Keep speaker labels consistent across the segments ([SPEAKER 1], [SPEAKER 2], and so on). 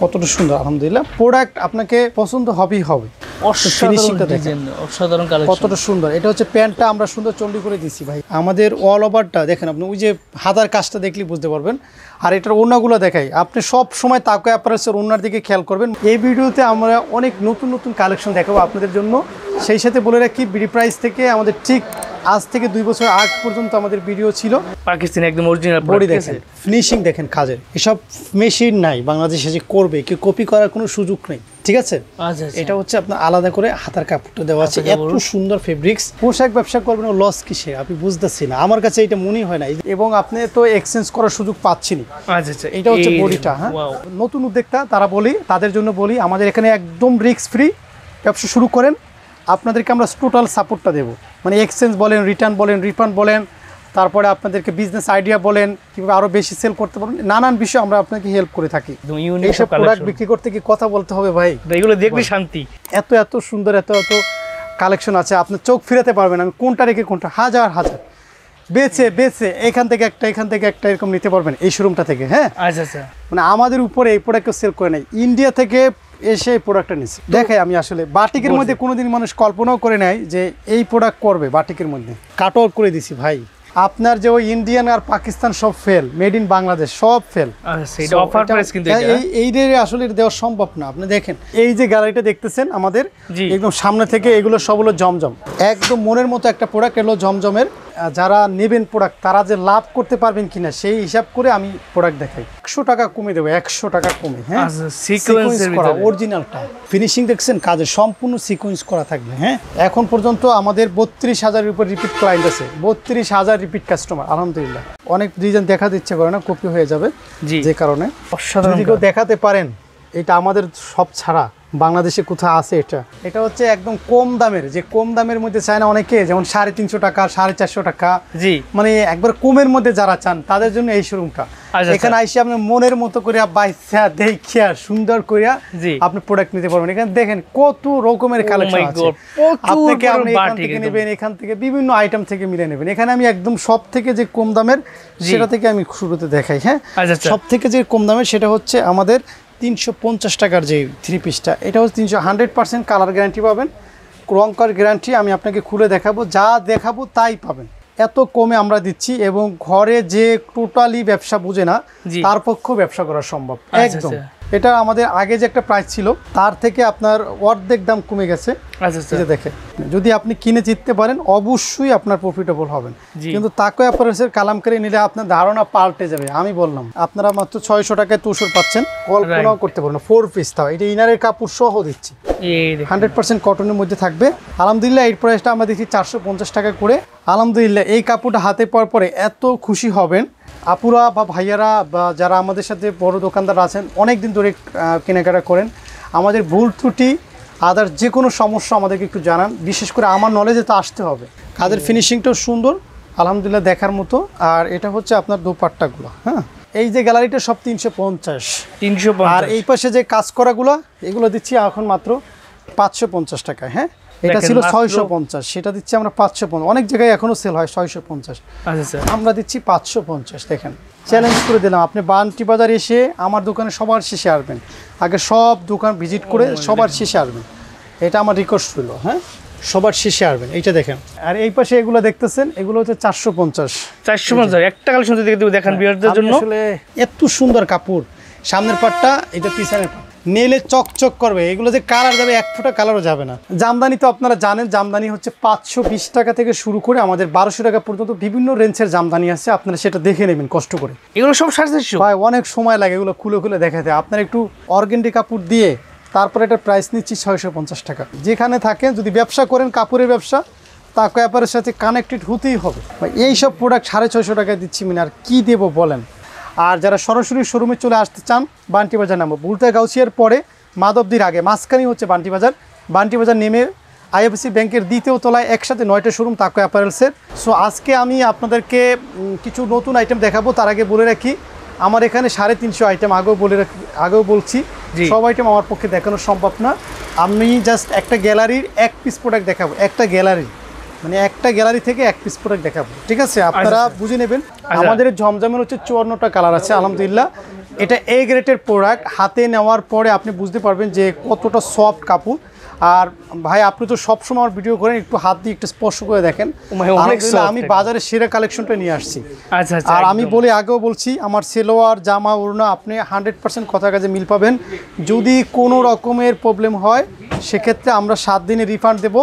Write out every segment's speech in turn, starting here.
[SPEAKER 1] কতটা সুন্দর আলহামদুলিল্লাহ। প্রোডাক্ট আপনাকে পছন্দ হবেই হবে। ফিনিশিংটা দেখেন
[SPEAKER 2] অসাধারণ কালেকশন,
[SPEAKER 1] কতটা সুন্দর। এটা হচ্ছে প্যান্টটা আমরা সুন্দর চন্ডি করে দিচ্ছি ভাই। আমাদের অল ওভারটা দেখেন আপনি, ওই যে হাতার কাজটা দেখলে বুঝতে পারবেন। আর এটার ওড়নাগুলো দেখাই, আপনি সব সময় তাকওয়া অ্যাপারেলসের ওড়নার দিকে খেয়াল করবেন। এই ভিডিওতে আমরা অনেক নতুন নতুন কালেকশন দেখাবো আপনাদের জন্য। সেই সাথে বলে রাখি, বিডি প্রাইস থেকে আমাদের ঠিক আজ থেকে 2 বছর আগ পর্যন্ত আমাদের ভিডিও ছিল।
[SPEAKER 2] পাকিস্তানি একদম অরিজিনাল
[SPEAKER 1] বডি দেখেন, ফিনিশিং দেখেন কাজের। এসব মেশিন নাই বাংলাদেশে যে করবে, কেউ কপি করার কোনো সুযোগ নেই, ঠিক আছে। এটা হচ্ছে আপনার আলাদা করে হাতার কাপড়টা দেওয়া আছে, এত সুন্দর ফেব্রিক্স। পোশাক ব্যবসা করবেন ও লস কিসে আপনি বুঝতেছি না, আমার কাছে এটা মনেই হয় না। এবং আপনি তো এক্সচেঞ্জ করার সুযোগ পাচ্ছেনই।
[SPEAKER 2] আচ্ছা,
[SPEAKER 1] এটা হচ্ছে বডিটা। হ্যাঁ, নতুন উদ্যোক্তা তারা বলি, তাদের জন্য বলি, আমাদের এখানে একদম রিস্ক ফ্রি ব্যবসা শুরু করেন। আপনাদেরকে আমরা টোটাল সাপোর্টটা দেবো, মানে এক্সচেঞ্জ বলেন, রিটার্ন বলেন, রিফান্ড বলেন, তারপরে আপনাদেরকে বিজনেস আইডিয়া বলেন, কীভাবে আরও বেশি সেল করতে পারেন, নানান বিষয় আমরা আপনাকে হেল্প করে থাকি। এইসব প্রোডাক্ট বিক্রি করতে কি কথা বলতে হবে ভাই,
[SPEAKER 2] এগুলো দেখলে শান্তি।
[SPEAKER 1] এত সুন্দর এত কালেকশন আছে, আপনি চোখ ফিরাতে পারবেন আমি কোনটা রেখে কোনটা, হাজার বেছে এখান থেকে একটা এরকম নিতে পারবেন এই শোরুমটা থেকে। হ্যাঁ,
[SPEAKER 2] আচ্ছা,
[SPEAKER 1] মানে আমাদের উপরে এই প্রোডাক্ট সেল করে নাই, ইন্ডিয়া থেকে এসে এই প্রোডাক্টটা নিচ্ছে। দেখাই আমি আসলে বাটিকের মধ্যে কোনোদিন মানুষ কল্পনাও করে নেয় যে এই প্রোডাক্ট করবে। বাটিকের মধ্যে কাট আউট করে দিছি ভাই। আপনার যে ওই ইন্ডিয়ান আর পাকিস্তান সব ফেল, মেড ইন বাংলাদেশ সব ফেল।
[SPEAKER 2] এটা অফার প্রাইস কিন্তু
[SPEAKER 1] এই আসলে দেওয়া সম্ভব না। আপনি দেখেন এই যে গ্যালারিটা দেখতেছেন আমাদের একদম সামনে থেকে, এগুলো সব হলো জমজম, একদম মনের মতো একটা প্রোডাক্ট। এলো জমজমের, যারা নেবেন প্রোডাক্ট তারা যে লাভ করতে পারবেন কিনা সেই হিসাব করে আমি প্রোডাক্ট দেখাই। 100 টাকা কমে দেবো, 100 টাকা কমে। হ্যাঁ, সিকোয়েন্স করা অরিজিনালটা। ফিনিশিং দেখছেন কাজে সম্পূর্ণ সিকোয়েন্স করা থাকবে। হ্যাঁ, এখন পর্যন্ত আমাদের 32,000-এর উপর রিপিট ক্লায়েন্ট আছে, 32,000 রিপিট কাস্টমার আলহামদুলিল্লাহ। অনেক ডিজাইন দেখাতে ইচ্ছে করে না, কপি হয়ে যাবে, যে কারণে যদি কেউ দেখাতে পারেন এটা আমাদের সব ছাড়া বাংলাদেশে কোথাও আছে। এটা হচ্ছে একদম কম দামের, যে কম দামের মধ্যে চায় না অনেকে, যেমন 350 টাকা 450 টাকা, মানে একবার কমের মধ্যে যারা চান তাদের জন্য এই শোরুমটা। এখানে আইসে আপনি মনের মতো করে বাইসা দেখিয়া সুন্দর করিয়া আপনি প্রোডাক্ট নিতে পারবেন। এখানে দেখেন কত রকমের কালেকশন আছে, আপনাকে আপনি এখান থেকে নেবেন, এখান থেকে বিভিন্ন আইটেম থেকে মিলে নেবেন। এখানে আমি একদম সব থেকে যে কম দামের সেটা থেকে আমি শুরুতে দেখাই। হ্যাঁ, সব থেকে যে কম দামের সেটা হচ্ছে আমাদের 350 টাকার যে 3 পিসটা। এটা হচ্ছে 100% কালার গ্যারান্টি পাবেন, রং করার গ্যারান্টি। আমি আপনাকে খুলে দেখাবো, যা দেখাবো তাই পাবেন। এত কমে আমরা দিচ্ছি, এবং ঘরে যে টোটালি ব্যবসা বুঝে না তার পক্ষেও ব্যবসা করা সম্ভব একদম। এটা আমাদের আগে যে একটা প্রাইস ছিল তার থেকে আপনার অর্ধেক দাম কমে গেছে। দেখেন, যদি আপনি কিনে জিততে পারেন অবশ্যই আপনার প্রফিটেবল হবেন, কিন্তু তাকওয়া অ্যাপারেলসের কালামকারী নিলে আপনার ধারণা পাল্টে যাবে। আমি বললাম আপনারা মাত্র 600 টাকায় তুষর পাচ্ছেন, কল্পনাও করতে পারেন। 4 পিস, তাও এটা ইনারের কাপড় সহ দিচ্ছি, 100% কটনের মধ্যে থাকবে। আলহামদুলিল্লাহ এই প্রাইসটা আমরা দিচ্ছি 450 টাকা করে। আলহামদুলিল্লাহ এই কাপড়টা হাতে পাওয়ার পরে এত খুশি হবেন আপুরা বা ভাইয়ারা, বা যারা আমাদের সাথে বড় দোকানদার আছেন, অনেক দিন ধরে কেনাকাটা করেন। আমাদের ভুল ত্রুটি আদার যে কোনো সমস্যা আমাদেরকে একটু জানান, বিশেষ করে আমার নলেজে তো আসতে হবে। কাজের ফিনিশিংটাও সুন্দর আলহামদুলিল্লাহ দেখার মতো। আর এটা হচ্ছে আপনার দোপাট্টাগুলো। হ্যাঁ, এই যে গ্যালারিটা সব 350, আর এই পাশে যে কাজ করাগুলো এগুলো দিচ্ছি এখন মাত্র 550 টাকায়। হ্যাঁ, এটা ছিল 650, সেটা দিচ্ছি আমরা 550। অনেক জায়গায় এখনো সেল হয় 650, আমরা দিচ্ছি 550। দেখেন, চ্যালেঞ্জ করে দিলাম, আপনি বান্টি বাজার এসে আমার দোকানে সবার শেষে আসবেন, আগে সব দোকান ভিজিট করে সবার শেষে আসবেন, এটা আমার রিকোয়েস্ট ছিল। হ্যাঁ, সবার শেষে আসবেন। এইটা দেখেন, আর এই পাশে এগুলো দেখতেছেন, এগুলো হচ্ছে 450।
[SPEAKER 2] একটা কালেকশন দেখেন ভিউয়ারদের জন্য।
[SPEAKER 1] আসলে এত সুন্দর কাপড়, সামনের পাটটা, এটা পিছনের পাট, নেলে চকচক করবে। এগুলো যে কালার যাবে, এক ফোঁটা কালারও যাবে না। জামদানি তো আপনারা জানেন, জামদানি হচ্ছে 520 টাকা থেকে শুরু করে আমাদের 1200 টাকা পর্যন্ত বিভিন্ন রেঞ্জের জামদানি আছে। আপনারা সেটা দেখে নেবেন কষ্ট করে।
[SPEAKER 2] এগুলো সব 450
[SPEAKER 1] ভাই, অনেক সময় লাগে এগুলো খুলে দেখাতে। আপনারা একটু অর্গেন্ডি কাপড় দিয়ে তারপরে এটা প্রাইস নিচ্ছি 650 টাকা। যেখানে থাকেন, যদি ব্যবসা করেন কাপড়ের ব্যবসা, তাকওয়া অ্যাপারেলসের সাথে কানেক্টেড হতেই হবে। এই সব প্রোডাক্ট 650 টাকায় দিচ্ছি, মানে আর কি দেবো বলেন। আর যারা সরাসরি শোরুমে চলে আসতে চান, বান্টি বাজার নামবো, বুলতা গাউসিয়ার পরে মাধবদীর আগে মাঝখানেই হচ্ছে বান্টি বাজার। বান্টি বাজার নেমে আইএফসি ব্যাংকের 2য় তলায় একসাথে 9টা শোরুম তাকওয়া অ্যাপারেলসের। সো আজকে আমি আপনাদেরকে কিছু নতুন আইটেম দেখাবো। তার আগে বলে রাখি, আমার এখানে 350 আইটেম, আগেও বলছি, সব আইটেম আমার পক্ষে দেখানো সম্ভব না। আমি জাস্ট একটা গ্যালারির 1 পিস প্রোডাক্ট দেখাবো, একটা গ্যালারি, মানে একটা গ্যালারি থেকে 1 পিস প্রোডাক্ট দেখাবো, ঠিক আছে? আপনারা বুঝে নেবেন। আমাদের জমজমের হচ্ছে 54টা কালার আছে আলহামদুলিল্লাহ। এটা এ গ্রেডের প্রোডাক্ট, হাতে নেওয়ার পরে আপনি বুঝতে পারবেন যে কতটা সফট কাপড়। আর ভাই আপনি তো সবসময় আমার ভিডিও করেন, একটু হাত দিয়ে একটু স্পর্শ করে দেখেন। আলহামদুলিল্লাহ আমি বাজারে সেরা কালেকশনটা নিয়ে আসছি।
[SPEAKER 2] আচ্ছা আচ্ছা,
[SPEAKER 1] আর আমি বলি, আগেও বলছি, আমার সেলোয়ার জামা ওড়না আপনি 100% কথার কাছে মিল পাবেন। যদি কোনো রকমের প্রবলেম হয় সেক্ষেত্রে আমরা 7 দিনে রিফান্ড দেবো,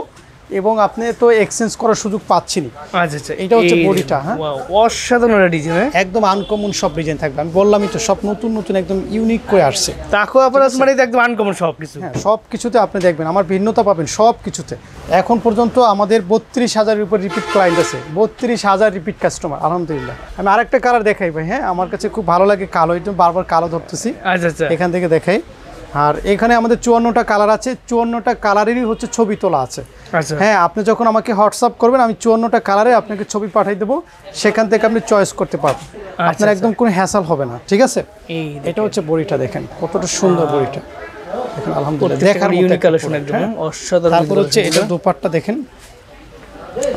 [SPEAKER 1] এবং আপনি তো এক্সচেঞ্জ করার সুযোগ পাচ্ছেনই।
[SPEAKER 2] আচ্ছা আচ্ছা,
[SPEAKER 1] এটা হচ্ছে বডিটা। হ্যাঁ,
[SPEAKER 2] অসাধারণ ডিজাইন,
[SPEAKER 1] একদম আনকমন সব ডিজাইন থাকবে। আমি বললামই তো, সব নতুন নতুন একদম ইউনিক করে আসছে।
[SPEAKER 2] তাকওয়া অ্যাপারেলস মানে একদম আনকমন সব কিছু।
[SPEAKER 1] হ্যাঁ, সব কিছুতে আপনি দেখবেন আমার ভিন্নতা পাবেন সব কিছুতে। এখন পর্যন্ত আমাদের 32,000-এর উপর রিপিট ক্লায়েন্ট আছে, 32,000 রিপিট কাস্টমার আলহামদুলিল্লাহ। আমি আরেকটা কালার দেখাই ভাই। হ্যাঁ, আমার কাছে খুব ভালো লাগে কালো, এই জন্য বারবার কালো ধরতেছি।
[SPEAKER 2] আচ্ছা আচ্ছা,
[SPEAKER 1] এখান থেকে দেখাই। আর এখানে আমাদের 54টা কালার আছে, 54টা কালারেরই হচ্ছে ছবি তোলা আছে।
[SPEAKER 2] আচ্ছা
[SPEAKER 1] হ্যাঁ, আপনি যখন আমাকে হোয়াটসঅ্যাপ করবেন আমি 54টা কালারে আপনাকে ছবি পাঠিয়ে দেবো, সেখান থেকে আপনি চয়েস করতে পারবেন। আপনার একদম কোনো হ্যাসেল হবে না, ঠিক আছে? এটা হচ্ছে বড়িটা, দেখেন কতটা সুন্দর বড়িটা, দেখেন আলহামদুলিল্লাহ দেখার মতো
[SPEAKER 2] ইউনিক কালেকশন একদম অসাধারণ।
[SPEAKER 1] তারপর হচ্ছে এটা দোপাট্টা, দেখেন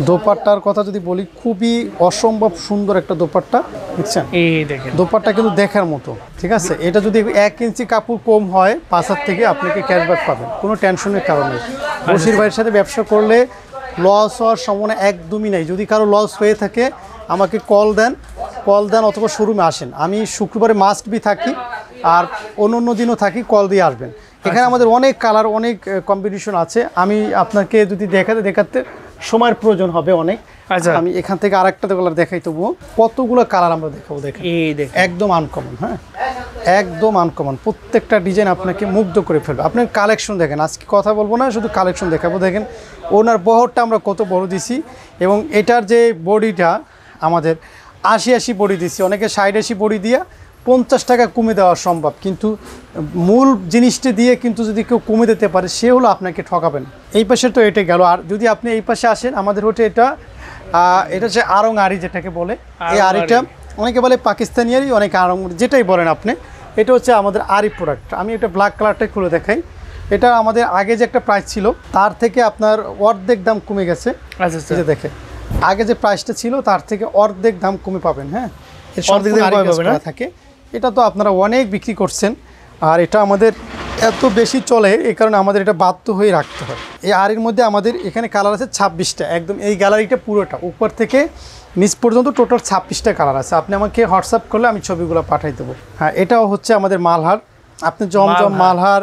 [SPEAKER 1] দোপাট্টার কথা যদি বলি, খুবই অসম্ভব সুন্দর একটা দোপাট্টা, বুঝছেন?
[SPEAKER 2] এই দেখেন
[SPEAKER 1] দোপাট্টা কিন্তু দেখার মতো, ঠিক আছে? এটা যদি 1 ইঞ্চি কাপড় কম হয় 5 থেকে আপনাকে ক্যাশব্যাক পাবেন, কোনো টেনশনের কারণ নেই। বশির ভাইয়ের সাথে ব্যবসা করলে লস হওয়ার সম্ভাবনা একদমই নাই। যদি কারো লস হয়ে থাকে আমাকে কল দেন অথবা শোরুমে আসেন। আমি শুক্রবারে মাস্ট বি থাকি, আর অন্য দিনও থাকি, কল দিয়ে আসবেন। এখানে আমাদের অনেক কালার, অনেক কম্বিনেশন আছে। আমি আপনাকে যদি দেখাতে সময়ের প্রয়োজন হবে অনেক।
[SPEAKER 2] আচ্ছা,
[SPEAKER 1] আমি এখান থেকে আরেকটা কালার দেখাই, তবুও কতগুলো কালার আমরা দেখাবো। দেখেন
[SPEAKER 2] এই দেখেন
[SPEAKER 1] একদম আনকমন। হ্যাঁ, একদম আনকমন, প্রত্যেকটা ডিজাইন আপনাকে মুগ্ধ করে ফেলবে। আপনার কালেকশন দেখেন, আজকে কথা বলবো না, শুধু কালেকশন দেখাবো। দেখেন ওনার বহরটা আমরা কত বড় দিছি, এবং এটার যে বডিটা আমাদের 80 বডি দিছি, অনেকে 60 বডি দিয়ে 50 টাকা কমে দেওয়া সম্ভব, কিন্তু মূল জিনিসটা দিয়ে কিন্তু যদি কেউ কমে দিতে পারে সে হলো আপনাকে ঠকাবেন। এই পাশে তো এটা গেল, আর যদি আপনি এই পাশে আসেন, আমাদের হচ্ছে এটা হচ্ছে আড়ং আড়ি যেটাকে বলে। এই আড়িটা অনেকে বলে পাকিস্তানি আড়ি, অনেকে আড়ং, যেটাই বলেন আপনি। এটা হচ্ছে আমাদের আড়ি প্রোডাক্ট। আমি এটা ব্ল্যাক কালারটাই খুলে দেখাই। এটা আমাদের আগে যে একটা প্রাইস ছিল তার থেকে আপনার অর্ধেক দাম কমে গেছে।
[SPEAKER 2] আচ্ছা আচ্ছা,
[SPEAKER 1] এটা দেখে আগে যে প্রাইসটা ছিল তার থেকে অর্ধেক দাম কমে পাবেন। হ্যাঁ,
[SPEAKER 2] অর্ধেক দাম কমে পাবেন না?
[SPEAKER 1] থাকে। এটা তো আপনারা অনেক বিক্রি করছেন, আর এটা আমাদের এত বেশি চলে, এই কারণে আমাদের এটা বাধ্য হয়ে রাখতে হয়। এই আড়ির মধ্যে আমাদের এখানে কালার আছে 26টা, একদম এই গ্যালারিটা পুরোটা উপর থেকে নিচ পর্যন্ত টোটাল 26টা কালার আছে। আপনি আমাকে হোয়াটসঅ্যাপ করলে আমি ছবিগুলো পাঠিয়ে দেবো। হ্যাঁ, এটাও হচ্ছে আমাদের মালহার, আপনি জমজম, মালহার,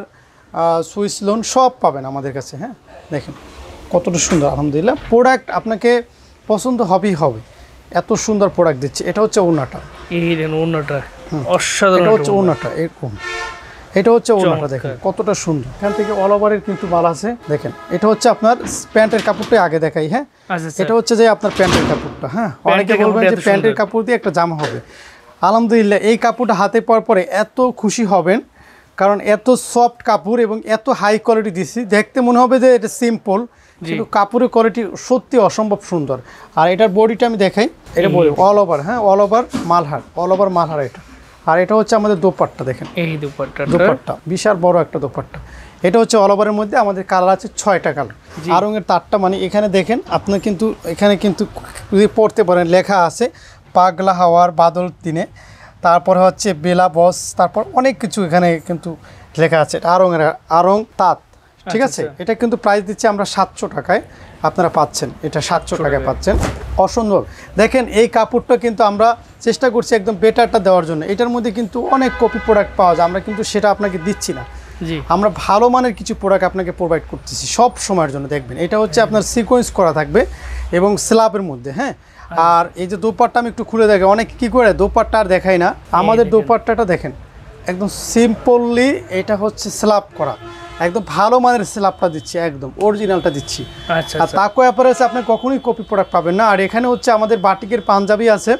[SPEAKER 1] সুইস লোন সব পাবেন আমাদের কাছে। হ্যাঁ, দেখেন কতটা সুন্দর, আলহামদুলিল্লাহ। প্রোডাক্ট আপনাকে পছন্দ হবেই হবে, এত সুন্দর প্রোডাক্ট দিচ্ছে। এটা হচ্ছে ওড়নাটা,
[SPEAKER 2] এই দেখেন ওড়নাটা অসাধারণ।
[SPEAKER 1] এটা হচ্ছে ওড়নাটা, এরকম এটা হচ্ছে ওড়নাটা, দেখেন কতটা সুন্দর। এখান থেকে অল ওভারের কিন্তু মাল আছে। দেখেন এটা হচ্ছে আপনার প্যান্টের কাপড়টা আগে দেখাই। হ্যাঁ, এটা হচ্ছে যে আপনার প্যান্টের কাপড়টা। হ্যাঁ, অনেকে বলবেন যে প্যান্টের কাপড় দিয়ে একটা জামা হবে। আলহামদুলিল্লাহ এই কাপড়টা হাতে পাওয়ার পরে এত খুশি হবেন, কারণ এত সফট কাপড় এবং এত হাই কোয়ালিটি দিচ্ছি। দেখতে মনে হবে যে এটা সিম্পল, কিন্তু কাপড়ের কোয়ালিটি সত্যি অসম্ভব সুন্দর। আর এটার বডিটা আমি দেখাই, এটা বলি অল ওভার। হ্যাঁ, অল ওভার মালহার এটা। আর এটা হচ্ছে আমাদের দোপাট্টা, দেখেন এই দোপাট্টা বিশাল বড় একটা দোপাট্টা। এটা হচ্ছে অল ওভারের মধ্যে আমাদের কালার আছে 6টা কালার। আরঙের তারটা মানে এখানে দেখেন আপনার, কিন্তু এখানে কিন্তু যদি পড়তে পারেন লেখা আছে পাগলা হাওয়ার বাদল দিনে, তারপরে হচ্ছে বেলা বস, তারপর অনেক কিছু এখানে কিন্তু লেখা আছে। আরং তাঁত, ঠিক আছে? এটা কিন্তু প্রাইস দিচ্ছি আমরা 700 টাকায়, আপনারা পাচ্ছেন এটা 700 টাকায় পাচ্ছেন। অসম্ভব। দেখেন এই কাপড়টা কিন্তু আমরা চেষ্টা করছি একদম বেটারটা দেওয়ার জন্য। এটার মধ্যে কিন্তু অনেক কপি প্রোডাক্ট পাওয়া যায়, আমরা কিন্তু সেটা আপনাকে দিচ্ছি না। আমরা ভালো মানের কিছু প্রোডাক্ট আপনাকে প্রোভাইড করতেছি সব সময়ের জন্য। দেখবেন এটা হচ্ছে আপনার সিকোয়েন্স করা থাকবে এবং স্ল্যাবের মধ্যে। হ্যাঁ, আর এই যে দোপাট্টা আমি একটু খুলে দেখে, অনেক কি করে দোপাট্টা আর দেখাই না, আমাদের দোপাট্টাটা দেখেন একদম সিম্পলি। এটা হচ্ছে স্ল্যাব করা, একদম ভালো মানের স্ল্যাবটা দিচ্ছি, একদম অরিজিনালটা দিচ্ছি। আর তাকওয়া অ্যাপারেলসে আপনি কখনোই কপি প্রোডাক্ট পাবেন না। আর এখানে হচ্ছে আমাদের বাটিকের পাঞ্জাবি আছে,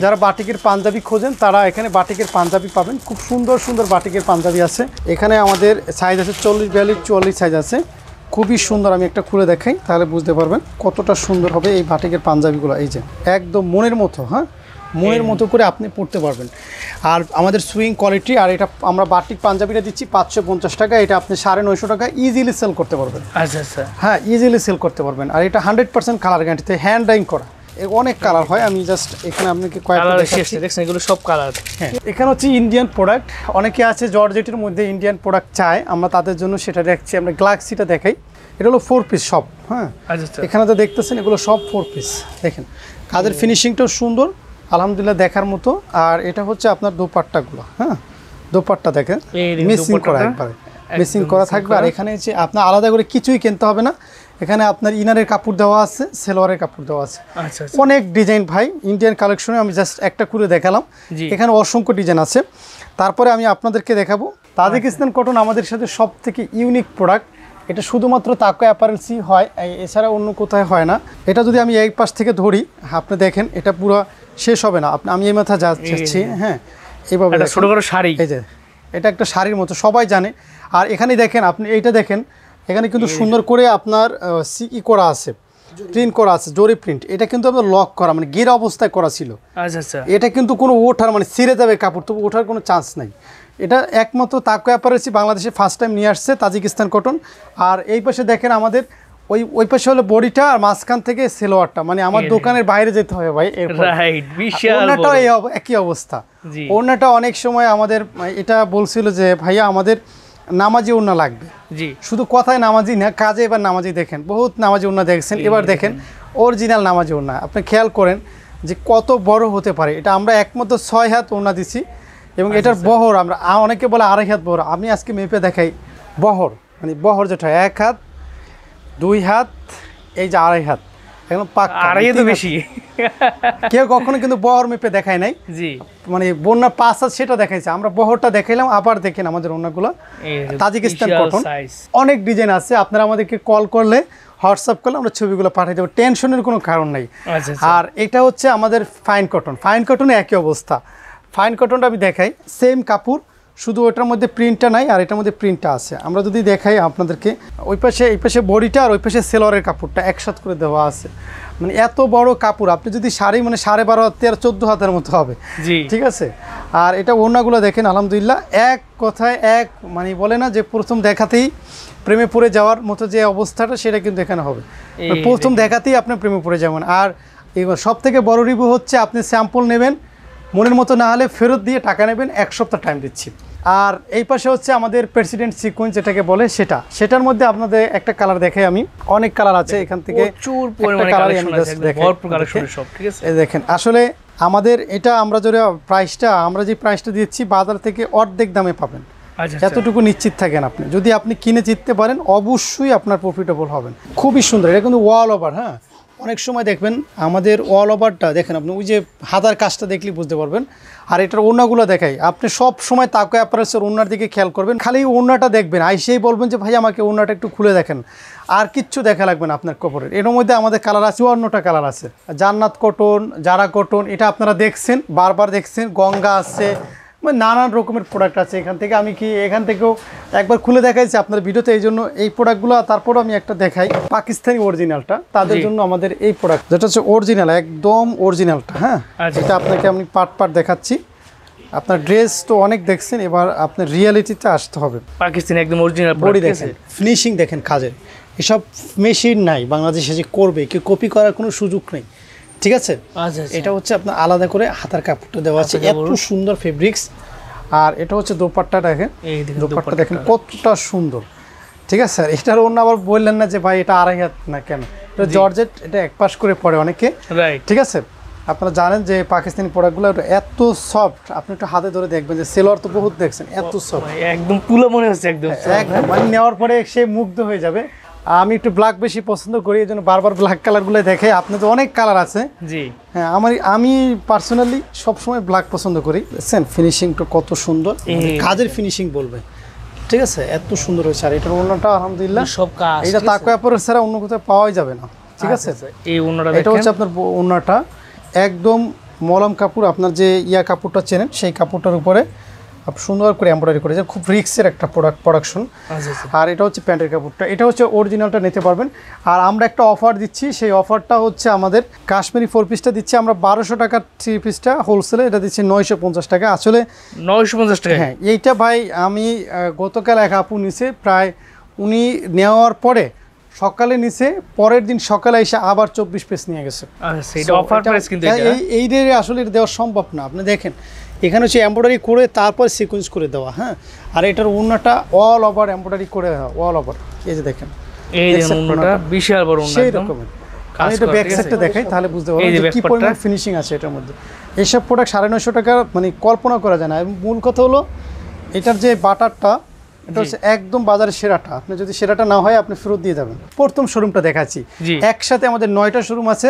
[SPEAKER 1] যারা বাটিকের পাঞ্জাবি খোঁজেন তারা এখানে বাটিকের পাঞ্জাবি পাবেন। খুব সুন্দর সুন্দর বাটিকের পাঞ্জাবি আছে এখানে। আমাদের সাইজ আছে 40, 42, 44 সাইজ আছে, খুবই সুন্দর। আমি একটা খুলে দেখাই তাহলে বুঝতে পারবেন কতটা সুন্দর হবে এই বাটিকের পাঞ্জাবিগুলো। এই যে একদম মনের মতো, হ্যাঁ মনের মতো করে আপনি পড়তে পারবেন। আর আমাদের সুইং কোয়ালিটি। আর এটা আমরা বাটিক পাঞ্জাবিটা দিচ্ছি 550 টাকা, এটা আপনি 950 টাকা ইজিলি সেল করতে পারবেন।
[SPEAKER 2] আচ্ছা আচ্ছা,
[SPEAKER 1] হ্যাঁ ইজিলি সেল করতে পারবেন। আর এটা 100% কালার গ্যারান্টিতে হ্যান্ড ডাইং করা, অনেক কালার হয়, আমি জাস্ট এখানে আপনাকে কয়েকটা দেখাচ্ছি।
[SPEAKER 2] দেখছেন এগুলো সব কালার।
[SPEAKER 1] হ্যাঁ, এখানে হচ্ছে ইন্ডিয়ান প্রোডাক্ট, অনেকে আছে জর্জেটের মধ্যে ইন্ডিয়ান প্রোডাক্ট চায়, আমরা তাদের জন্য সেটা রাখছি। আমরা গ্লাক্সিটা দেখাই, এটা হলো 4 পিস সব। হ্যাঁ, এখানে তো দেখতেছেন এগুলো সব 4 পিস। দেখেন কাজের ফিনিশিংটাও সুন্দর আলহামদুলিল্লাহ দেখার মতো। আর এটা হচ্ছে আপনার দোপাট্টাগুলো। হ্যাঁ, দোপাট্টা দেখেন মিসিং করা, একবারে মিসিং করা থাকবে। আর এখানে যে আপনার আলাদা করে কিছুই কিনতে হবে না, এখানে আপনার ইনারের কাপড় দেওয়া আছে, সেলোয়ারের কাপড় দেওয়া আছে। অনেক ডিজাইন ভাই, ইন্ডিয়ান কালেকশনে আমি জাস্ট একটা করে দেখালাম, এখানে অসংখ্য ডিজাইন আছে। তারপরে আমি আপনাদেরকে দেখাবো তাজিকিস্তান কটন, আমাদের সাথে সব থেকে ইউনিক প্রোডাক্ট। এটা শুধুমাত্র তাকো অ্যাপারেলসই হয়, এছাড়া অন্য কোথায় হয় না। এটা যদি আমি এই পাশ থেকে ধরি, আপনি দেখেন এটা পুরো শেষ হবে না। আমি এই মাথা যাচ্ছি। হ্যাঁ, এইভাবে
[SPEAKER 2] ছোট করে শাড়ি,
[SPEAKER 1] এই যে এটা একটা শাড়ির মতো সবাই জানে। আর এখানে দেখেন আপনি এইটা দেখেন, এখানে কিন্তু সুন্দর করে আপনার ই করা আছে, প্রিন্ট করা আছে, জরি প্রিন্ট। এটা কিন্তু আপনার লক করা, মানে গের অবস্থায় করা ছিল।
[SPEAKER 2] আচ্ছা আচ্ছা,
[SPEAKER 1] এটা কিন্তু কোনো ওঠার মানে ছিঁড়ে যাবে কাপড়, তো ওঠার কোনো চান্স নাই। এটা একমাত্র তাকো অ্যাপারেলস বাংলাদেশে ফার্স্ট টাইম নিয়ে আসছে তাজিকিস্তান কটন। আর এই পাশে দেখেন আমাদের ওই পাশে হলো বডিটা, আর মাঝখান থেকে সেলোয়ারটা, মানে আমার দোকানের বাইরে যেতে হবে ভাই। ওড়নাটাও একই অবস্থা। ওড়নাটা অনেক সময় আমাদের এটা বলছিল যে ভাইয়া আমাদের নামাজি ওড়না লাগবে।
[SPEAKER 2] জি,
[SPEAKER 1] শুধু কথায় নামাজি না, কাজে এবার নামাজি দেখেন, বহুত নামাজি ওড়না দেখছেন, এবার দেখেন অরিজিনাল নামাজি ওড়না। আপনি খেয়াল করেন যে কত বড় হতে পারে। এটা আমরা একমাত্র 6 হাত ওড়না দিছি, এবং এটার বহর আমরা অনেকে বলে 2.5 হাত বহর, আমি আজকে মেপে দেখাই বহর, মানে বহর যেটা 1 হাত 2 হাত, এই যে 2.5 হাত, একদম পাক্কা।
[SPEAKER 2] আড়াই তো বেশি,
[SPEAKER 1] কেউ কখনো কিন্তু বহর মেপে দেখায় নাই। জি, মানে বন্যার 5 হাত সেটা দেখাইছে, আমরা বহরটা দেখাইলাম। আবার দেখেন আমাদের ওড়নাগুলো তাজিকিস্তান কটন, অনেক ডিজাইন আছে। আপনারা আমাদেরকে কল করলে, হোয়াটসঅ্যাপ করলে আমরা ছবিগুলো পাঠিয়ে দেবো, টেনশনের কোনো কারণ নেই। আর এটা হচ্ছে আমাদের ফাইন কটন, ফাইন কটনে একই অবস্থা। ফাইন কটনটা আমি দেখাই, সেম কাপড়, শুধু ওটার মধ্যে প্রিন্টটা নাই আর এটার মধ্যে প্রিন্টটা আছে। আমরা যদি দেখাই আপনাদেরকে, ওই পাশে এই পাশে বডিটা আর ওই পাশে সেলোয়ারের কাপড়টা একসাথে করে দেওয়া আছে। মানে এত বড় কাপড়, আপনি যদি শাড়ি মানে 12.5 হাত 14 হাতের মতো হবে। ঠিক আছে। আর এটা ওড়নাগুলো দেখেন আলহামদুলিল্লাহ, এক কথায় এক, মানে বলে না যে প্রথম দেখাতেই প্রেমে পড়ে যাওয়ার মতো যে অবস্থাটা, সেটা কিন্তু এখানে হবে। প্রথম দেখাতেই আপনি প্রেমে পড়ে যাবেন। আর এবার সব থেকে বড় রিভিউ হচ্ছে, আপনি স্যাম্পল নেবেন, মনের মতো না হলে ফেরত দিয়ে টাকা নেবেন, 1 সপ্তাহ টাইম দিচ্ছি। আর এই পাশে হচ্ছে আমাদের প্রেসিডেন্ট সিকোয়েন্স যেটাকে বলে, সেটার মধ্যে আপনাদের একটা কালার দেখাই আমি, অনেক কালার আছে এখান থেকে,
[SPEAKER 2] প্রচুর পরিমাণে কালেকশন আছে, ভরপুর কালেকশন সব। ঠিক আছে,
[SPEAKER 1] এই দেখেন আসলে আমাদের এটা আমরা যদি প্রাইসটা, আমরা যে প্রাইসটা দিচ্ছি বাজার থেকে অর্ধেক দামে পাবেন। এতটুকু নিশ্চিত থাকেন আপনি, যদি আপনি কিনে জিততে পারেন অবশ্যই আপনার প্রফিটেবল হবেন। খুবই সুন্দর, এটা কিন্তু ওয়াল ওভার। হ্যাঁ, অনেক সময় দেখবেন আমাদের অল ওভারটা দেখেন আপনি, ওই যে হাতার কাজটা দেখলেই বুঝতে পারবেন। আর এটার ওড়নাগুলো দেখাই, আপনি সব সময় তাকো অ্যাপারেলসের ওড়নার দিকে খেয়াল করবেন, খালি ওড়নাটা দেখবেন, আইসেই বলবেন যে ভাই আমাকে ওড়নাটা একটু খুলে দেখেন, আর কিচ্ছু দেখা লাগবে না আপনার কাপড়ের। এর মধ্যে আমাদের কালার আছে 54টা কালার আছে। জান্নাত কটন, জারা কটন, এটা আপনারা দেখছেন, বারবার দেখছেন, গঙ্গা আছে, মানে নানান রকমের প্রোডাক্ট আছে এখান থেকে। আমি কি এখান থেকেও একবার খুলে দেখাইছি আপনার ভিডিওতে, এই জন্য এই প্রোডাক্টগুলো। তারপরও আমি একটা দেখাই পাকিস্তানি অরিজিনালটা, তাদের জন্য আমাদের এই প্রোডাক্ট যেটা হচ্ছে অরিজিনাল, একদম অরিজিনালটা। হ্যাঁ, এটা আপনাকে আমি পার্ট দেখাচ্ছি। আপনার ড্রেস তো অনেক দেখছেন, এবার আপনার রিয়েলিটিতে আসতে হবে।
[SPEAKER 2] পাকিস্তানি একদম অরিজিনাল
[SPEAKER 1] বডি দেখেন, ফিনিশিং দেখেন কাজের, এসব মেশিন নাই বাংলাদেশে যে করবে, কেউ কপি করার কোনো সুযোগ নেই। ঠিক আছে, এটা হচ্ছে আপনার আলাদা করে হাতার কাপড়টা দেওয়া আছে, এত সুন্দর ফেব্রিক্স। আর এটা হচ্ছে দোপাট্টা দেখেন, দোপাট্টা দেখেন কতটা সুন্দর। ঠিক আছে, আর এটার অন্য আবার বললেন না যে ভাই এটা 2.5 হাত না, কেন এটা জর্জেট, এটা এক পাশ করে পড়ে অনেকে। ঠিক আছে, আপনারা জানেন যে পাকিস্তানি প্রোডাক্টগুলো এত সফট, আপনি একটু হাতে ধরে দেখবেন যে সেলোয়ার তো বহুত দেখছেন, এত সফট,
[SPEAKER 2] একদম তুলা মনে হচ্ছে, একদম
[SPEAKER 1] মানে নেওয়ার পরে সে মুগ্ধ হয়ে যাবে। আমি একটু ব্ল্যাক বেশি পছন্দ করি, এই জন্য বারবার ব্ল্যাক কালারগুলো দেখে। আপনি তো অনেক কালার আছে।
[SPEAKER 2] জি
[SPEAKER 1] হ্যাঁ, আমি পার্সোনালি সবসময় ব্ল্যাক পছন্দ করি। দেখছেন ফিনিশিংটা কত সুন্দর, কাজের ফিনিশিং বলবে। ঠিক আছে, এত সুন্দর হয়েছে। আর এটার ওড়নাটা আলহামদুলিল্লাহ সব কাজ, এটা তাকো অ্যাপারেলস ছাড়া অন্য কোথাও পাওয়াই যাবে না। ঠিক আছে,
[SPEAKER 2] এই ওড়নাটা
[SPEAKER 1] এটা হচ্ছে আপনার ওড়নাটা একদম মলম কাপড়, আপনার যে কাপড়টা চেনেন সেই কাপড়টার উপরে সুন্দর করে এমব্রয়ডারি করেছে, খুব রিক্সের একটা প্রোডাকশন। আর এটা হচ্ছে প্যান্টের কাপড়টা, এটা হচ্ছে অরিজিনালটা নিতে পারবেন। আর আমরা একটা অফার দিচ্ছি, সেই অফারটা হচ্ছে আমাদের কাশ্মীরি 4 পিসটা দিচ্ছি আমরা 1200 টাকার, 3 পিসটা হোলসেলে এটা দিচ্ছি 950 টাকা। আসলে
[SPEAKER 2] 950 টাকা।
[SPEAKER 1] হ্যাঁ, এইটা ভাই আমি গতকাল এক আপু নিছে, প্রায় উনি নেওয়ার পরে সকালে নিছে, পরের দিন সকালে এসে আবার 24 পিস নিয়ে গেছে।
[SPEAKER 2] আচ্ছা, এটা অফার প্রাইস কিন্তু এটা
[SPEAKER 1] এই রে আসলে দেওয়া সম্ভব না। আপনি দেখেন এখানে হচ্ছে এমব্রয়ডারি করে তারপর সিকোয়েন্স করে দেওয়া, হ্যাঁ। আর এটার ওড়নাটা অল ওভার এমব্রয়ডারি করে, অল ওভার। এই যে দেখেন,
[SPEAKER 2] এই যে ওড়নাটা বিশাল বড় ওড়না
[SPEAKER 1] সেই
[SPEAKER 2] একদম।
[SPEAKER 1] রকমের। আমি এটা ব্যাক সাইডটা দেখাই, তাহলে বুঝতে পারবেন যে কি পরিমাণ ফিনিশিং আছে এটার মধ্যে। এইসব প্রোডাক্ট 950 টাকা মানে কল্পনা করা যায় না। মূল কথা হলো এটার যে বাটারটা, এটা হচ্ছে একদম বাজারের সেরাটা। আপনি যদি সেরাটা না হয় আপনি ফেরত দিয়ে যাবেন। প্রথম শোরুমটা দেখাচ্ছি, একসাথে আমাদের 9টা শোরুম আছে।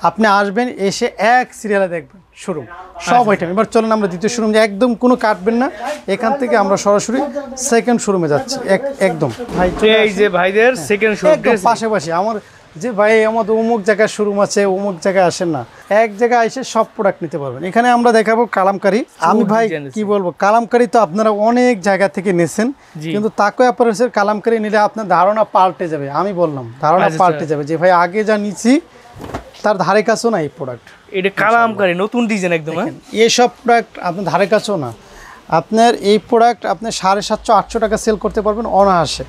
[SPEAKER 1] আপনি আসবেন, এসে এক সিরিয়ালে দেখবেন শোরুম সব আইটেম। এবার চলেন আমরা দ্বিতীয় শোরুম, যে একদম কোনো কাটবেন না, এখান থেকে আমরা সরাসরি সেকেন্ড শোরুমে যাচ্ছি। একদম ভাই,
[SPEAKER 2] এই যে ভাইদের সেকেন্ড শোরুম
[SPEAKER 1] একদম পাশাপাশি। আমার যে ভাই আমাদের অমুক জায়গায় শোরুম আছে, অমুক জায়গায় আসেন না, এক জায়গায় এসে সব প্রোডাক্ট নিতে পারবেন। এখানে আমরা দেখাবো কালামকারী। আমি ভাই কি বলবো, কালামকারী তো আপনারা অনেক জায়গা থেকে নেছেন, কিন্তু তাকে অ্যাপারেলসের কালামকারী নিলে আপনার ধারণা পাল্টে যাবে। আমি বললাম ধারণা পাল্টে যাবে, যে ভাই আগে যা নিচ্ছি তার ধারে কাছেও না এই প্রোডাক্ট।
[SPEAKER 2] এটা কালামকারী নতুন ডিজাইন একদম।
[SPEAKER 1] এইসব প্রোডাক্ট আপনার ধারে কাছেও না। আপনার এই প্রোডাক্ট আপনি 750-800 টাকা সেল করতে পারবেন অনায়াসে।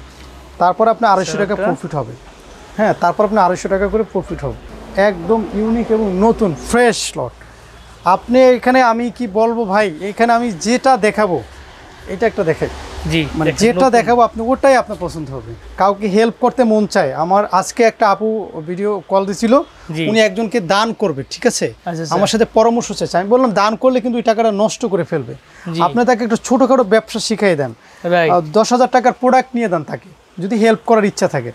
[SPEAKER 1] তারপর আপনি 250 টাকা প্রফিট হবে, হ্যাঁ। তারপর আপনি 250 টাকা করে প্রফিট হবে। একদম ইউনিক এবং নতুন ফ্রেশ লট। আপনি এখানে আমি কি বলবো ভাই, এখানে আমি যেটা দেখাবো, এটা একটা দেখাই,
[SPEAKER 2] জি,
[SPEAKER 1] মানে যেটা দেখাবো আপনি ওটাই আপনার পছন্দ হবে। কাউকে হেল্প করতে মন চায়। আমার আজকে একটা আপু ভিডিও কল দিছিল, উনি একজনকে দান করবে, ঠিক আছে, আমার সাথে পরামর্শ চাইছে। আমি বললাম দান করলে কিন্তু ওই টাকাটা নষ্ট করে ফেলবে। আপনি তাকে একটা ছোটখাটো ব্যবসা শিখিয়ে দেন, 10,000 টাকার প্রোডাক্ট নিয়ে দেন তাকে, যদি হেল্প করার ইচ্ছা থাকে।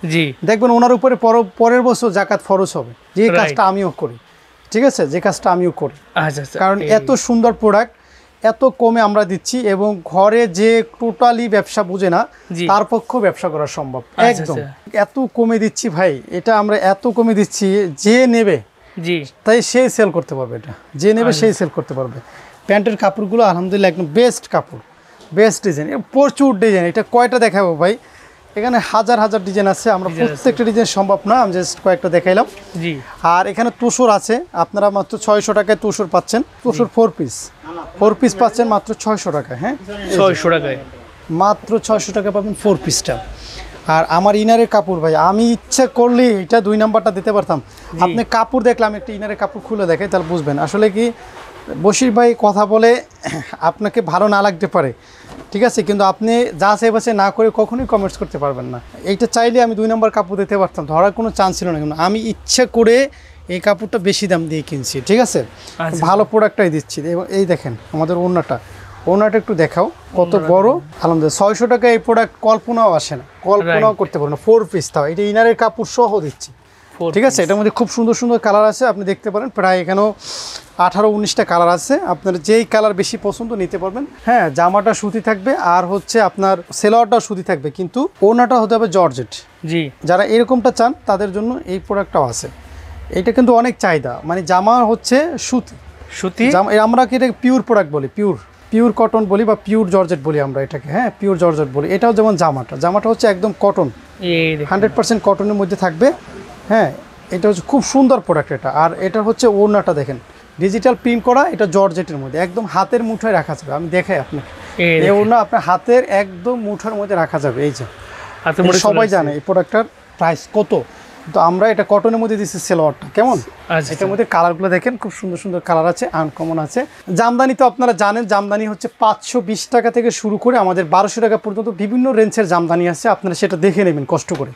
[SPEAKER 1] দেখবেন ওনার উপরে পরের বছর জাকাত ফরজ হবে। যে কাজটা আমিও করি, ঠিক আছে, যে কাজটা আমিও করি। কারণ এত সুন্দর প্রোডাক্ট এত কমে আমরা দিচ্ছি, এবং ঘরে যে টোটালি ব্যবসা বুঝে না তার পক্ষেও ব্যবসা করা সম্ভব। একদম এত কমে দিচ্ছি ভাই, এটা আমরা এত কমে দিচ্ছি, যে নেবে তাই সেই সেল করতে পারবে। এটা যে নেবে সেই সেল করতে পারবে। প্যান্টের কাপড়গুলো আলহামদুলিল্লাহ একদম বেস্ট কাপড়, বেস্ট ডিজাইন, প্রচুর ডিজাইন। এটা কয়টা দেখাবো ভাই, এখানে হাজার হাজার ডিজাইন আছে। আমরা প্রত্যেকটা ডিজাইন সম্ভব না, আমি জাস্ট কয়েকটা দেখাইলাম। আর এখানে তুষর আছে, আপনারা মাত্র 600 টাকায় তুষর পাচ্ছেন। তুষর 4 পিস পাচ্ছেন মাত্র 600 টাকায়, হ্যাঁ
[SPEAKER 2] 600 টাকায়,
[SPEAKER 1] মাত্র 600 টাকা পাবেন 4 পিসটা। আর আমার ইনারের কাপড় ভাই, আমি ইচ্ছা করলে এটা 2 নাম্বারটা দিতে পারতাম। আপনি কাপড় দেখলাম, একটা ইনারের কাপড় খুলে দেখাই, তাহলে বুঝবেন আসলে কি। বশির ভাই কথা বলে আপনাকে ভালো না লাগতে পারে, ঠিক আছে, কিন্তু আপনি যা চাইবাসে না করে কখনোই কমেন্টস করতে পারবেন না। এইটা চাইলে আমি 2 নম্বর কাপড় দিতে পারতাম, ধরার কোনো চান্স ছিল না, কিন্তু আমি ইচ্ছা করে এই কাপড়টা বেশি দাম দিয়ে কিনছি, ঠিক আছে, ভালো প্রোডাক্টটাই দিচ্ছি। এই দেখেন আমাদের ওড়নাটা একটু দেখাও কত বড়। আলহামদুলিল্লাহ 600 টাকা এই প্রোডাক্ট কল্পনাও আসে না, কল্পনাও করতে পারবো না। 4 পিস তাও, এটা ইনারের কাপড় সহ দিচ্ছি, ঠিক আছে। এটার মধ্যে খুব সুন্দর সুন্দর কালার আছে, আপনি দেখতে পারেন। প্রায় এখানেও 18-19টা কালার আছে, আপনার যেই কালার বেশি পছন্দ নিতে পারবেন। হ্যাঁ, জামাটা সুতি থাকবে, আর হচ্ছে আপনার সেলোয়ারটাও সুতি থাকবে, কিন্তু ওড়নাটা হতে হবে জর্জেট। যারা এরকমটা চান তাদের জন্য এই প্রোডাক্টটাও আছে। এটা কিন্তু অনেক চাহিদা, মানে জামা হচ্ছে সুতি জামা। আমরা কি এটা পিওর প্রোডাক্ট বলি, পিওর কটন বলি, বা পিওর জর্জেট বলি আমরা এটাকে, হ্যাঁ পিওর জর্জেট বলি। এটাও যেমন জামাটা হচ্ছে একদম কটন, 100% কটনের মধ্যে থাকবে, হ্যাঁ। এটা হচ্ছে খুব সুন্দর প্রোডাক্ট এটা। আর এটা হচ্ছে ওড়নাটা দেখেন, ডিজিটাল প্রিন্ট করা, এটা জর্জেটের মধ্যে একদম হাতের মুঠোয় রাখা যাবে। আমি দেখাই আপনাকে, এই ওড়না আপনার হাতের একদম মুঠোর মধ্যে রাখা যাবে। এই যে সবাই জানে এই প্রোডাক্টটার প্রাইস কত, তো আমরা এটা কটনের মধ্যে দিচ্ছি সেলোয়ারটা, কেমন। এটার মধ্যে কালারগুলো দেখেন, খুব সুন্দর সুন্দর কালার আছে, আনকমন আছে। জামদানি তো আপনারা জানেন, জামদানি হচ্ছে 520 টাকা থেকে শুরু করে আমাদের 1200 টাকা পর্যন্ত বিভিন্ন রেঞ্জের জামদানি আছে। আপনারা সেটা দেখে নেবেন কষ্ট করে,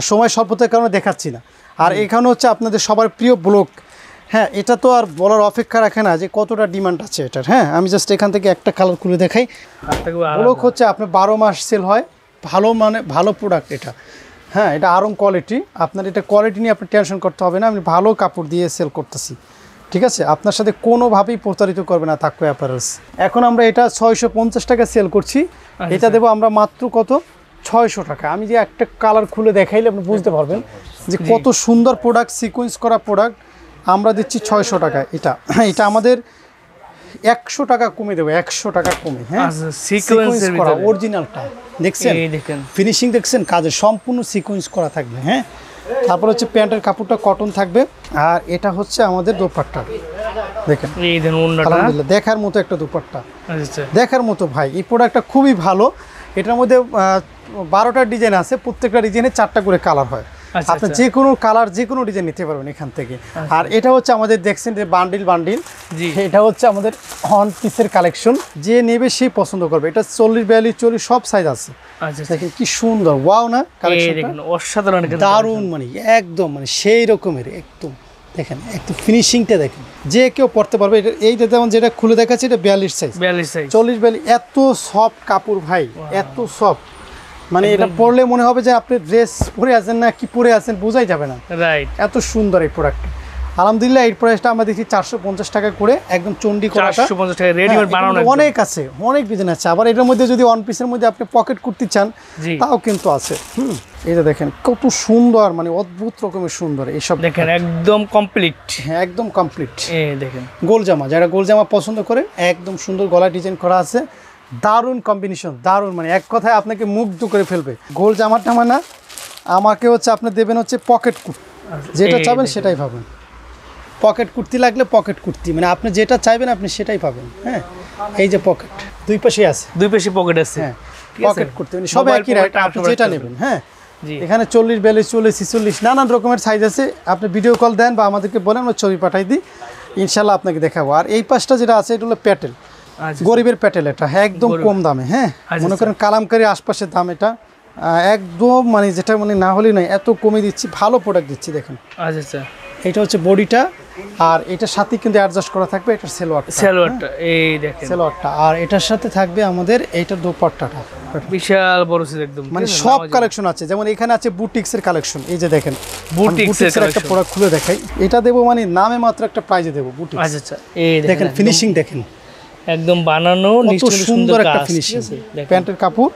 [SPEAKER 1] সময় স্বল্পতার কারণে দেখাচ্ছি না। আর এখানে হচ্ছে আপনাদের সবার প্রিয় ব্লক, হ্যাঁ, এটা তো আর বলার অপেক্ষা রাখে না যে কতটা ডিমান্ড আছে এটার। হ্যাঁ, আমি জাস্ট এখান থেকে একটা কালার খুলে দেখাই। ব্লক হচ্ছে আপনার 12 মাস সেল হয়, ভালো প্রোডাক্ট এটা। হ্যাঁ, এটা আরং কোয়ালিটি, আপনার এটা কোয়ালিটি নিয়ে আপনি টেনশন করতে হবে না। আমি ভালো কাপড় দিয়ে সেল করতেছি, ঠিক আছে, আপনার সাথে কোনোভাবেই প্রতারিত করবে না তাকওয়া অ্যাপারেলস। এখন আমরা এটা 650 টাকা সেল করছি, এটা দেবো আমরা মাত্র কত, 600 টাকা। আমি যে একটা কালার খুলে দেখাইলে আপনি বুঝতে পারবেন যে কত সুন্দর প্রোডাক্ট, সিকোয়েন্স করা প্রোডাক্ট আমরা দিচ্ছি 600 টাকা। এটা আমাদের 100 টাকা কমে দেবো, 100 টাকা কমে, হ্যাঁ, সিকোয়েন্স করা অরিজিনালটা দেখছেন, ফিনিশিং দেখছেন, কাজে সম্পূর্ণ সিকোয়েন্স করা থাকবে, হ্যাঁ। তারপর হচ্ছে প্যান্টের কাপড়টা কটন থাকবে, আর এটা হচ্ছে আমাদের দোপাট্টা দেখেন, আলহামদুলিল্লাহ দেখার মতো একটা দোপাট্টা, দেখার মতো ভাই। এই প্রোডাক্টটা খুবই ভালো। এটার মধ্যে 12টা ডিজাইন আছে, প্রত্যেকটা ডিজাইনে 4টা করে কালার হয়। আপনি যে কোনো কালার যে কোনো ডিজাইন নিতে পারবেন এখান থেকে। আর এটা হচ্ছে আমাদের দেখছেন যে বান্ডিল এটা হচ্ছে আমাদের ওয়ান পিসের কালেকশন, যে নেবে সেই পছন্দ করবে। এটা 40, 42, 40 সব সাইজ আছে। দেখেন কি সুন্দর, ওয়াও না কালেকশনটা,
[SPEAKER 2] অসাধারণ,
[SPEAKER 1] দারুণ, মানে একদম মানে সেই রকমের একদম। দেখেন একটু ফিনিশিংটা দেখেন, যে কেউ পড়তে পারবে। এইটা যেমন যেটা খুলে দেখাচ্ছে এটা 42 সাইজ, 40, 42, এত সফট কাপড় ভাই, এত সফট, মানে এটা পরলে মনে হবে যে আপনি ড্রেস পরে আছেন না কি পরে আছেন বোঝাই যাবে না, রাইট। এত সুন্দর এই প্রোডাক্ট। আলহামদুলিল্লাহ এই প্রাইসটা আমরা দেখি 450 টাকা করে, একদম চন্ডি করাটা
[SPEAKER 2] 450 টাকা রেডিমেড বানানো।
[SPEAKER 1] অনেক আছে, অনেক ডিজাইন আছে। আবার এটার মধ্যে যদি ওয়ান পিসের মধ্যে আপনি পকেট কুর্তি চান তাও কিন্তু আছে। এটা দেখেন কত সুন্দর, মানে অদ্ভুত রকমের সুন্দর এইসব।
[SPEAKER 2] দেখেন একদম কমপ্লিট,
[SPEAKER 1] হ্যাঁ একদম কমপ্লিট।
[SPEAKER 2] এই দেখেন
[SPEAKER 1] গোল জামা, যারা গোল জামা পছন্দ করে একদম সুন্দর গলা ডিজাইন করা আছে, দারুণ কম্বিনেশন, দারুণ, মানে এক কথায় আপনাকে মুগ্ধ করে ফেলবে। গোল জামাটা মানে আমাকে হচ্ছে আপনি দেবেন হচ্ছে পকেট কুর্তি, যেটা চাবেন সেটাই পাবেন। পকেট কুর্তি লাগলে পকেট কুর্তি, মানে আপনি যেটা চাইবেন আপনি সেটাই পাবেন। হ্যাঁ, এই যে পকেট দুই পাশে আছে,
[SPEAKER 2] দুই পাশে পকেট আছে।
[SPEAKER 1] হ্যাঁ, পকেট কুর্তি মানে সব একই রেট, আপনি যেটা নেবেন। হ্যাঁ, এখানে 40, 42, 40, 46 নানান রকমের সাইজ আছে। আপনি ভিডিও কল দেন বা আমাদেরকে বলেন, আমরা ছবি পাঠাই দিই, ইনশাল্লাহ আপনাকে দেখাবো। আর এই পাশটা যেটা আছে এটা হলো প্যাটেল, গরিবের প্যাটেল, এটা হ্যাঁ একদম কম দামে। হ্যাঁ, মনে করেন কালামকারী আশপাশের দাম, এটা একদম মানে যেটা মানে না হলেই নয়, এত কমে দিচ্ছি, ভালো প্রোডাক্ট দিচ্ছি। দেখেন
[SPEAKER 2] আচ্ছা,
[SPEAKER 1] এটা হচ্ছে বডিটা, আর এটার সাথে কিন্তু অ্যাডজাস্ট করা থাকবে এটার
[SPEAKER 2] সালোয়ারটা, এই দেখেন
[SPEAKER 1] সালোয়ারটা, আর এটার সাথে থাকবে আমাদের এইটার দোপাট্টাটা,
[SPEAKER 2] বিশাল বড় সাইজ একদম,
[SPEAKER 1] মানে সব কালেকশন আছে। যেমন এখানে আছে বুটিক্সের কালেকশন, এই যে দেখেন বুটিক্সের একটা প্রোডাক্ট খুলে দেখাই। এটা দেবো মানে নামে মাত্র একটা প্রাইজে দেবো বুটিক্স।
[SPEAKER 2] আচ্ছা, এই
[SPEAKER 1] দেখেন ফিনিশিং দেখেন,
[SPEAKER 2] একদম বানানো
[SPEAKER 1] কত সুন্দর একটা ফিনিশিং, প্যান্টের কাপড়।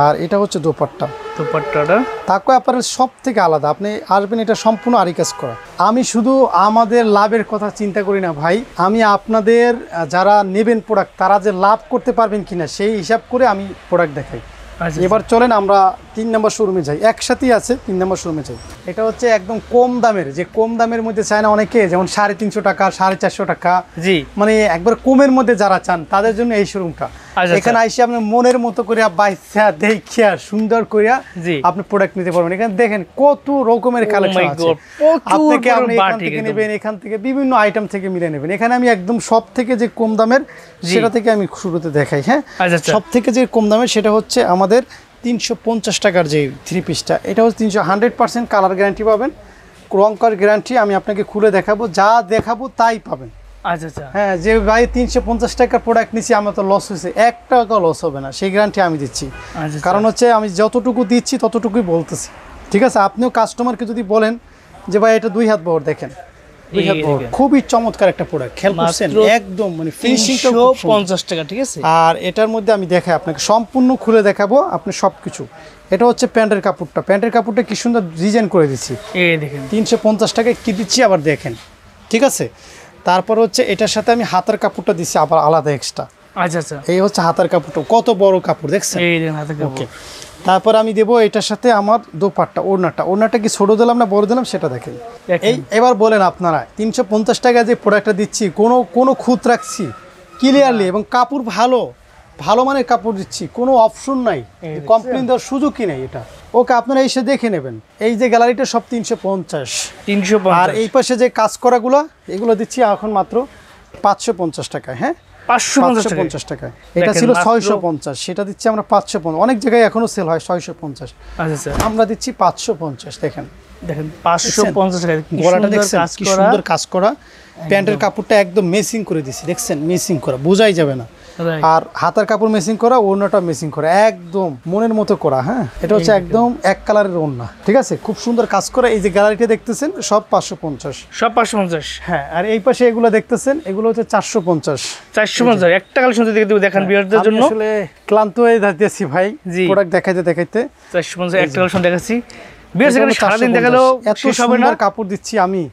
[SPEAKER 1] আর এটা হচ্ছে দোপাট্টাটা তাকওয়া অ্যাপারেল সব থেকে আলাদা। আপনি আসবেন, এটা সম্পূর্ণ আরি কাজ করা। আমি শুধু আমাদের লাভের কথা চিন্তা করি না ভাই, আমি আপনাদের যারা নেবেন প্রোডাক্ট তারা যে লাভ করতে পারবেন কিনা সেই হিসাব করে আমি প্রোডাক্ট দেখাই। এবার চলেন আমরা 3 নম্বর শোরুমে যাই, একসাথেই আছে 3 নম্বর শোরুমে যাই। এটা হচ্ছে একদম কম দামের, যে কম দামের মধ্যে চায় না অনেকে, যেমন 350 টাকা, 450 টাকা, জি মানে একবার কমের মধ্যে যারা চান তাদের জন্য এই শোরুমটা। এখানে আইসে আপনি মনের মতো করে বাইসা দেখিয়া সুন্দর করিয়া আপনি প্রোডাক্ট নিতে পারবেন। এখানে দেখেন কত রকমের কালেকশন আছে, আপনাকে আপনি এখান থেকে নেবেন, এখান থেকে বিভিন্ন আইটেম থেকে মিলে নেবেন। এখানে আমি একদম সব থেকে যে কম দামের সেটা থেকে আমি শুরুতে দেখাই। হ্যাঁ, সব থেকে যে কম দামের সেটা হচ্ছে আমাদের 350 টাকার যে 3 পিসটা, এটা হচ্ছে 100% কালার গ্যারান্টি পাবেন, রং করার গ্যারান্টি। আমি আপনাকে খুলে দেখাবো, যা দেখাবো তাই পাবেন। আচ্ছা, হ্যাঁ, যে ভাই 350 টাকার প্রোডাক্ট নিচ্ছি আমার তো লস হয়েছে, 1 টাকা লস হবে না, সেই গ্যারান্টি আমি দিচ্ছি। কারণ হচ্ছে আমি যতটুকু দিচ্ছি ততটুকুই বলতেছি, ঠিক আছে? আপনিও কাস্টমারকে যদি বলেন যে ভাই এটা 2 হাত বহর, দেখেন খুবই চমৎকার একটা প্রোডাক্ট, খেয়াল করছেন একদম মানে ফিনিশিংটা
[SPEAKER 2] 50 টাকা, ঠিক আছে?
[SPEAKER 1] আর এটার মধ্যে আমি দেখাই আপনাকে, সম্পূর্ণ খুলে দেখাবো আপনি সবকিছু। এটা হচ্ছে প্যান্টের কাপড়টা কি সুন্দর ডিজাইন করে দিচ্ছি, এই দেখেন 350 টাকায় কি দিচ্ছি আবার দেখেন, ঠিক আছে? তারপর হচ্ছে এটার সাথে আমি হাতের কাপড়টা দিচ্ছি আবার আলাদা এক্সট্রা। আচ্ছা, এই হচ্ছে হাতের কাপড়টা, কত বড় কাপড় দেখছেন, এই দেখেন হাতের কাপড়। তারপর আমি দেবো এটার সাথে আমার দোপাট্টা, ওড়নাটা কি ছোট দিলাম না বড় দিলাম সেটা দেখেন। এবার বলেন আপনারা 350 টাকা যে প্রোডাক্টটা দিচ্ছি কোনো খুঁত রাখছি ক্লিয়ারলি, এবং কাপড় ভালো মানের কাপড় দিচ্ছি, কোনো অপশন নাই, কমপ্লেন দেওয়ার সুযোগই নাই। এটা ওকে আপনারা এসে দেখে নেবেন। এই যে গ্যালারিটা সব 350, আর এই পাশে যে কাজ করাগুলো এগুলো দিচ্ছি এখন মাত্র 550 টাকায়। হ্যাঁ, 550 টাকায়। এটা ছিল 650, সেটা দিচ্ছি আমরা 550। অনেক জায়গায় এখনো সেল হয় 650, আমরা দিচ্ছি 550। দেখেন
[SPEAKER 2] 550 টাকা,
[SPEAKER 1] গলাটা দেখছেন কি সুন্দর কাজ করা, প্যান্টের কাপড়টা একদম মেসিং করে দিছি, দেখছেন মেসিং করা, বোঝাই যাবে না। আর হাতের কাপড় মেসিং করা, ওড়নাটা মেসিং করা, একদম মনের মতো করা। হ্যাঁ, এটা হচ্ছে একদম এক কালারের ওড়না, ঠিক আছে? খুব সুন্দর কাজ করা। এই যে গ্যালারিটা দেখতেছেন সব 550। হ্যাঁ, আর এই পাশে এগুলো দেখতেছেন এগুলো হচ্ছে 450।
[SPEAKER 2] একটা কালেকশন দেখান ভিউয়ারদের জন্য।
[SPEAKER 1] আসলে ক্লান্ত হয়ে যাচ্ছি ভাই, প্রোডাক্ট দেখাইতে
[SPEAKER 2] 450 একটা কালেকশন দেখাচ্ছি। ভিউয়ার্স এখানে সারাদিন দেখালো শেষ হবে না,
[SPEAKER 1] কাপড় দিচ্ছি আমি।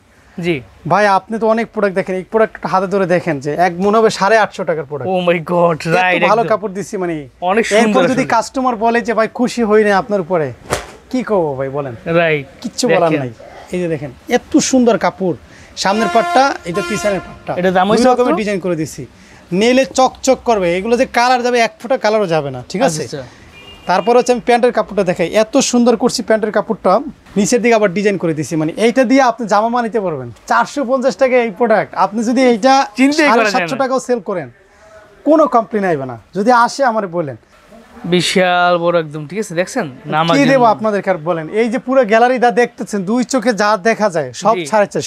[SPEAKER 2] জি
[SPEAKER 1] ভাই, আপনি তো অনেক প্রোডাক্ট দেখেন, এই প্রোডাক্টটা হাতে ধরে দেখেন যে এক মনে হবে 850 টাকার প্রোডাক্ট।
[SPEAKER 2] ও মাই গড, রাইট,
[SPEAKER 1] ভালো কাপড় দিচ্ছি, মানে
[SPEAKER 2] অনেক সুন্দর।
[SPEAKER 1] যদি কাস্টমার বলে যে ভাই খুশি হই না আপনার উপরে, কি করবো ভাই বলেন?
[SPEAKER 2] রাইট,
[SPEAKER 1] কিচ্ছু বলার নাই। এই যে দেখেন এত সুন্দর কাপড়, সামনের পাটটা, এটা পিছনের পাটটা,
[SPEAKER 2] এটা দাম হইছে
[SPEAKER 1] রকমের ডিজাইন করে দিছি, নেলে চকচক করবে। এগুলো যে কালার যাবে, এক ফোঁটা কালারও যাবে না, ঠিক আছে? তারপর হচ্ছে আমি প্যান্টের কাপড়টা দেখাই, এত সুন্দর করছি প্যান্টের কাপড়টা, নিচের দিকে আবার ডিজাইন করে দিছি, মানে এইটা দিয়ে আপনি জামা বানাইতে পারবেন। 450 টাকা এই প্রোডাক্ট, আপনি যদি এইটা 750 টাকাও সেল করেন কোনো কমপ্লেন আইবে না। যদি আসে আমারে বলেন,
[SPEAKER 2] বিশাল বড় একদম, ঠিক আছে দেখছেন নাম
[SPEAKER 1] কি দেবো আপনাদেরকে আর বলেন। এই যে পুরো গ্যালারিটা দেখতেছেন, দুই চোখে যা দেখা যায় সব 450,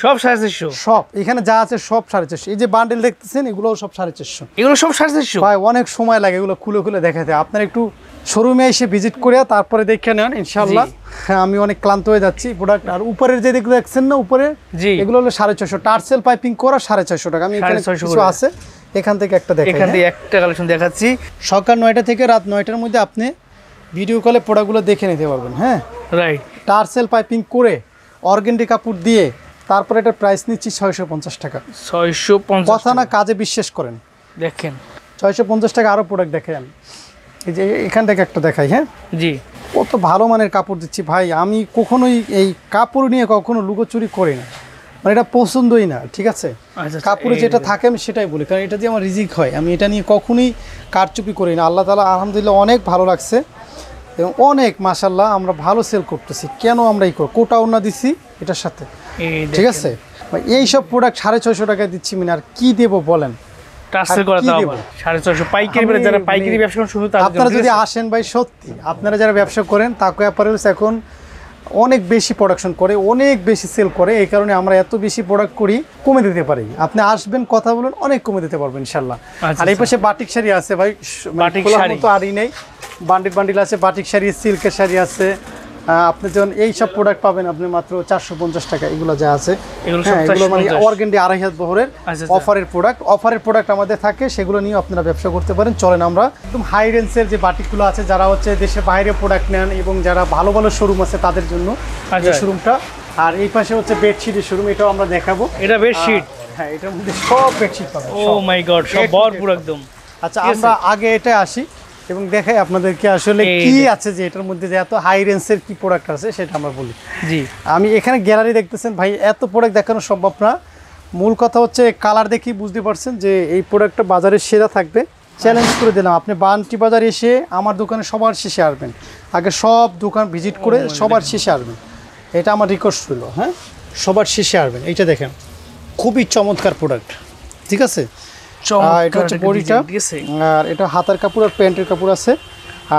[SPEAKER 2] সব 450,
[SPEAKER 1] সব এখানে যা আছে সব 450। এই যে বান্ডেল দেখতেছেন এগুলো সব 450,
[SPEAKER 2] এগুলো সব 450
[SPEAKER 1] ভাই অনেক সময় লাগে এগুলো খুলে খুলে দেখাতে। আপনার একটু শোরুমে এসে ভিজিট করে তারপরে দেখে নেন ইনশাআল্লাহ। হ্যাঁ, আমি অনেক ক্লান্ত হয়ে যাচ্ছি প্রোডাক্ট। আর উপরের যে দেখলো দেখছেন না উপরে, এগুলো হলো 650, টার্সেল পাইপিং করা 650 টাকা। আমি এখানে কিছু আছে এখান থেকে একটা দেখাই,
[SPEAKER 2] এখান থেকে একটা কালেকশন দেখাচ্ছি।
[SPEAKER 1] সকাল 9টা থেকে রাত 9টার মধ্যে আপনি ভিডিও কলে প্রোডাক্টগুলো দেখে নিতে পারবেন। হ্যাঁ,
[SPEAKER 2] রাইট,
[SPEAKER 1] টার্সেল পাইপিং করে অর্গেন্ডি কাপড় দিয়ে, তারপরে এটা প্রাইস নিচ্ছি 650 টাকা।
[SPEAKER 2] 650
[SPEAKER 1] কথা না কাজে বিশ্বাস করেন।
[SPEAKER 2] দেখেন
[SPEAKER 1] 650 টাকা। আরও প্রোডাক্ট দেখেন, এই যে এখান থেকে একটা দেখাই। হ্যাঁ
[SPEAKER 2] জি,
[SPEAKER 1] কত ভালো মানের কাপড় দিচ্ছি ভাই। আমি কখনোই এই কাপড় নিয়ে কখনো লুকোচুরি করি না, মানে এটা পছন্দই না, ঠিক আছে। কাপড়ে যেটা থাকে আমি সেটাই বলি, কারণ এটা দিয়ে আমার রিজিক হয়। আমি এটা নিয়ে কখনোই কারচুপি করি না। আল্লাহ তাআলা আলহামদুলিল্লাহ অনেক ভালো লাগছে এবং অনেক মাশাআল্লাহ আমরা ভালো সেল করতেছি। কেন আমরা এই কোটা ওনা দিছি এটার সাথে, ঠিক আছে। এইসব প্রোডাক্ট 650 টাকায় দিচ্ছি, মানে আর কি দেবো বলেন।
[SPEAKER 2] টার্সেল করা দাও 650 পাইকারি, যারা পাইকারি ব্যবসা করেন শুধু তাদের।
[SPEAKER 1] আপনারা যদি আসেন ভাই, সত্যি আপনারা যারা ব্যবসা করেন, তাকওয়া অ্যাপারেলস এখন অনেক বেশি প্রোডাকশন করে, অনেক বেশি সেল করে। এই কারণে আমরা এত বেশি প্রোডাক্ট করি, কমে দিতে পারি। আপনি আসবেন, কথা বলুন, অনেক কমে দিতে পারবেন ইনশাআল্লাহ। আর এই পাশে বাটিক শাড়ি আছে ভাই, বাটিক শাড়ি তো আরই নেই, বান্ডিল বান্ডিল আছে। বাটিক শাড়ি, সিল্কের শাড়ি আছে। আপনি যখন এই সব প্রোডাক্ট পাবেন আপনি মাত্র 450 টাকা। এগুলো যা আছে এগুলো মানে অর্গেন্ডি 2.5 বহরের অফারের প্রোডাক্ট। অফারের প্রোডাক্ট আমাদের থাকে, সেগুলো নিয়ে আপনারা ব্যবসা করতে পারেন। চলেন আমরা একদম হাই রেঞ্জের যে বাটিকগুলো আছে, যারা হচ্ছে দেশের বাইরে প্রোডাক্ট নেন এবং যারা ভালো ভালো শোরুম আছে তাদের জন্য এই শোরুমটা। আর এই পাশে হচ্ছে বেডশিটের শোরুম, এটাও আমরা দেখাবো।
[SPEAKER 2] এটা বেডশিট,
[SPEAKER 1] হ্যাঁ এটার মধ্যে সব বেডশিট পাবেন।
[SPEAKER 2] ও মাই গড, সব ভরপুর একদম।
[SPEAKER 1] আচ্ছা, আমরা আগে এটা আসি এবং দেখাই আপনাদেরকে আসলে কি আছে, যে এটার মধ্যে যে এত হাই রেঞ্জের কি প্রোডাক্ট আছে সেটা আমরা বলি।
[SPEAKER 2] জি, আমি
[SPEAKER 1] এখানে গ্যালারি দেখতেছেন ভাই, এত প্রোডাক্ট দেখানো সম্ভব না। মূল কথা হচ্ছে কালার দেখি বুঝতে পারছেন যে এই প্রোডাক্টটা বাজারে সেরা থাকবে। চ্যালেঞ্জ করে দিলাম, আপনি বান্টি বাজার এসে আমার দোকানে সবার শেষে আসবেন, আগে সব দোকান ভিজিট করে সবার শেষে আসবেন, এটা আমার রিকোয়েস্ট ছিল। হ্যাঁ, সবার শেষে আসবেন। এইটা দেখেন, খুবই চমৎকার প্রোডাক্ট, ঠিক আছে। এটা হচ্ছে বডিটা, আর এটা হাতার কাপড় আর প্যান্টের কাপড় আছে।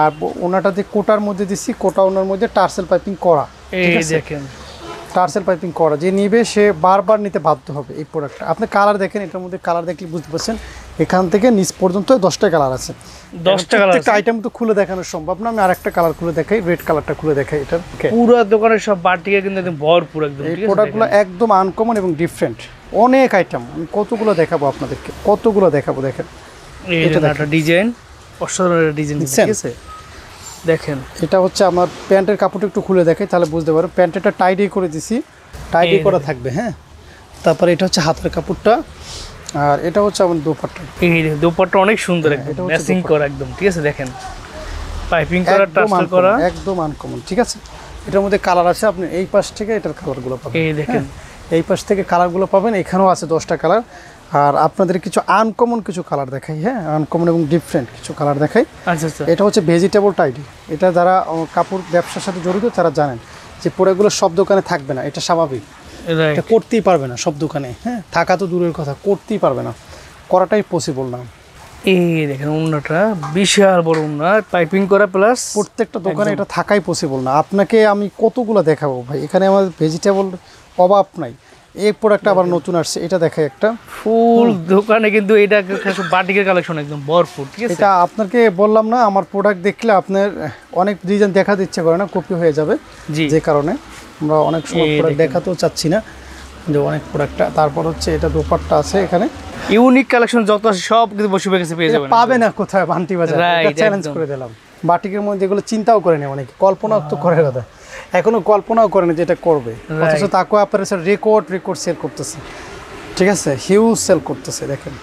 [SPEAKER 1] আর ওনাটাতে কোটার মধ্যে দিচ্ছি, কোটা ওনার মধ্যে টার্সেল পাইপিং করা,
[SPEAKER 2] দেখেন
[SPEAKER 1] টার্সেল পাইপিং করা। যে নিবে সে বারবার নিতে বাধ্য হবে এই প্রোডাক্টটা। আপনি কালার দেখেন, এটার মধ্যে কালার দেখলে বুঝতে পারছেন, এখান থেকে নিচ পর্যন্ত 10টা কালার আছে।
[SPEAKER 2] 10টা কালার,
[SPEAKER 1] একটা আইটেম তো খুলে দেখানো সম্ভব না। আমি আরেকটা কালার খুলে দেখাই, রেড কালারটা খুলে দেখাই। এটা
[SPEAKER 2] পুরো দোকানের সব বাটিকে কিন্তু একদম ভরপুর একদম।
[SPEAKER 1] এই প্রোডাক্টগুলো একদম আনকমন এবং ডিফারেন্ট, অনেক আইটেম। আমি কতগুলো দেখাবো আপনাদেরকে, কতগুলো দেখাবো। দেখেন
[SPEAKER 2] এটা একটা ডিজাইন, অসাধারণ ডিজাইন, ঠিক আছে। দেখেন
[SPEAKER 1] এটা হচ্ছে আমার প্যান্টের কাপড়টা একটু খুলে দেখাই, তাহলে বুঝতে পারো। প্যান্টটা টাইডি করে দিছি, টাইডি করা থাকবে। হ্যাঁ, তারপরে এটা হচ্ছে হাতের কাপড়টা, আর এটা হচ্ছে আমার দোপাট্টা।
[SPEAKER 2] এই দোপাট্টা অনেক সুন্দর, একদম ম্যাচিং করা একদম, ঠিক আছে। দেখেন পাইপিং করা, টার্সেল করা,
[SPEAKER 1] একদম আনকমন, ঠিক আছে। এটার মধ্যে কালার আছে, আপনি এই পাশ থেকে এটার কালারগুলো পাবেন।
[SPEAKER 2] এই দেখেন,
[SPEAKER 1] এই পাশ থেকে কালারগুলো পাবেন। এখানেও আছে 10টা কালার। আর আপনাদের কিছু আনকমন কিছু কালার দেখাই। হ্যাঁ, আনকমন এবং ডিফারেন্ট কিছু কালার দেখাই।
[SPEAKER 2] আচ্ছা আচ্ছা,
[SPEAKER 1] এটা হচ্ছে ভেজিটেবল টাইডি। এটা যারা কাপড় ব্যবসার সাথে জড়িত তারা জানেন যে প্রোডাক্টগুলো সব দোকানে থাকবে না, এটা স্বাভাবিক। এটা করতেই পারবে না সব দোকানে। হ্যাঁ, থাকা তো দূরের কথা, করতেই পারবে না, করাটাই পসিবল না।
[SPEAKER 2] এই দেখেন ওন্নাটা বিশাল বড় ওন্না, পাইপিং করা, প্লাস
[SPEAKER 1] প্রত্যেকটা দোকানে এটা থাকাই পসিবল না। আপনাকে আমি কতগুলো দেখাবো ভাই, এখানে আমার ভেজিটেবল অভাব নাই। এই প্রোডাক্টটা আবার নতুন আসছে, এটা দেখাই একটা।
[SPEAKER 2] ফুল দোকানে কিন্তু এটা বাটিকের কালেকশন একদম ভরপুর, ঠিক আছে।
[SPEAKER 1] এটা আপনাকে বললাম না, আমার প্রোডাক্ট দেখলে আপনার অনেক ডিজাইন দেখাতে ইচ্ছে করে না, কপি হয়ে যাবে। যে কারণে আমরা অনেক সময় প্রোডাক্ট দেখাতেও চাচ্ছি না, যে অনেক প্রোডাক্টটা। তারপর হচ্ছে এটা দোপাট্টা আছে, এখানে
[SPEAKER 2] ইউনিক কালেকশন যত আছে সব কিন্তু বসে গেছে, পেয়ে যাবেন।
[SPEAKER 1] পাবে না কোথায় বান্টি বাজার, এটা চ্যালেঞ্জ করে দিলাম। বাটিকের মধ্যে এগুলো চিন্তাও করে নেই অনেকে, কল্পনাও তো করে কথা, এখনো কল্পনাও করে না যে এটা করবে। অথচ তাকওয়া অ্যাপারেলস রেকর্ড সেল করতেছে, ঠিক আছে, হিউজ সেল করতেছে। দেখেন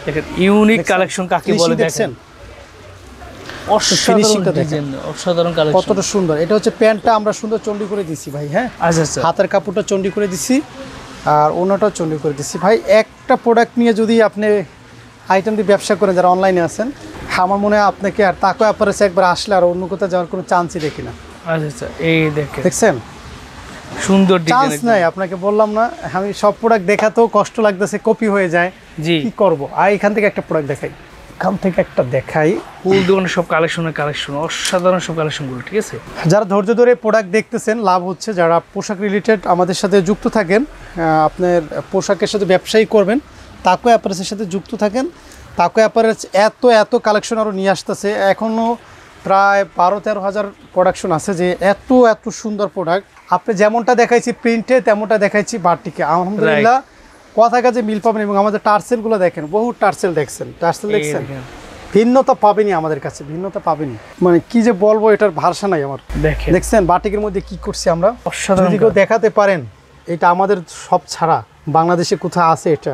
[SPEAKER 2] দেখেন ইউনিক কালেকশন কাকে বলে, দেখেন অসাধারণ কালেকশন,
[SPEAKER 1] কতটা সুন্দর। এটা হচ্ছে প্যান্টটা আমরা সুন্দর চন্ডি করে দিছি ভাই। হ্যাঁ,
[SPEAKER 2] আচ্ছা আচ্ছা,
[SPEAKER 1] হাতের কাপড়টা চন্ডি করে দিছি, আর ওনাটাও চন্ডি করে দিছি ভাই। একটা প্রোডাক্ট নিয়ে যদি আপনি আইটেম দিয়ে ব্যবসা করেন, যারা অনলাইনে আছেন, আমার মনে হয় আপনাকে আর তাকওয়া অ্যাপারেলসে একবার আসলে আর অন্য কোথাও যাওয়ার কোনো চান্সই দেখি না।
[SPEAKER 2] আচ্ছা এই
[SPEAKER 1] দেখছেন
[SPEAKER 2] সুন্দর
[SPEAKER 1] চান্স নাই, আপনাকে বললাম না আমি সব প্রোডাক্ট দেখাতেও কষ্ট লাগতেছে, কপি হয়ে যায়,
[SPEAKER 2] জি
[SPEAKER 1] কি করব। আর এখান থেকে একটা প্রোডাক্ট দেখাই, এখান থেকে একটা দেখাই।
[SPEAKER 2] ফুল দোকানে সব কালেকশন অসাধারণ সব কালেকশনগুলো, ঠিক আছে।
[SPEAKER 1] যারা ধৈর্য ধরে প্রোডাক্ট দেখতেছেন লাভ হচ্ছে, যারা পোশাক রিলেটেড আমাদের সাথে যুক্ত থাকেন, আপনার পোশাকের সাথে ব্যবসায়ী করবেন, তাকওয়া অ্যাপারেলসের সাথে যুক্ত থাকেন। তাকওয়া অ্যাপারেলস এত কালেকশন আরও নিয়ে আসতেছে, এখনও প্রায় 12-13 হাজার প্রোডাকশন আছে, যে এত সুন্দর প্রোডাক্ট। আপনি যেমনটা দেখাইছি প্রিন্টে তেমনটা দেখাইছি বাটিকে, আলহামদুলিল্লাহ কথা কাজে মিল পাবেন। এবং আমাদের টার্সেলগুলো দেখেন, বহু টার্সেল দেখছেন, ভিন্নতা পাবেনি আমাদের কাছে, ভিন্নতা পাবেনি, মানে কি যে বলবো এটার ভাষা নাই আমার। দেখছেন বাটিকের মধ্যে কি করছি আমরা, যদি কেউ দেখাতে পারেন এটা আমাদের সব ছাড়া বাংলাদেশে কোথাও আছে এটা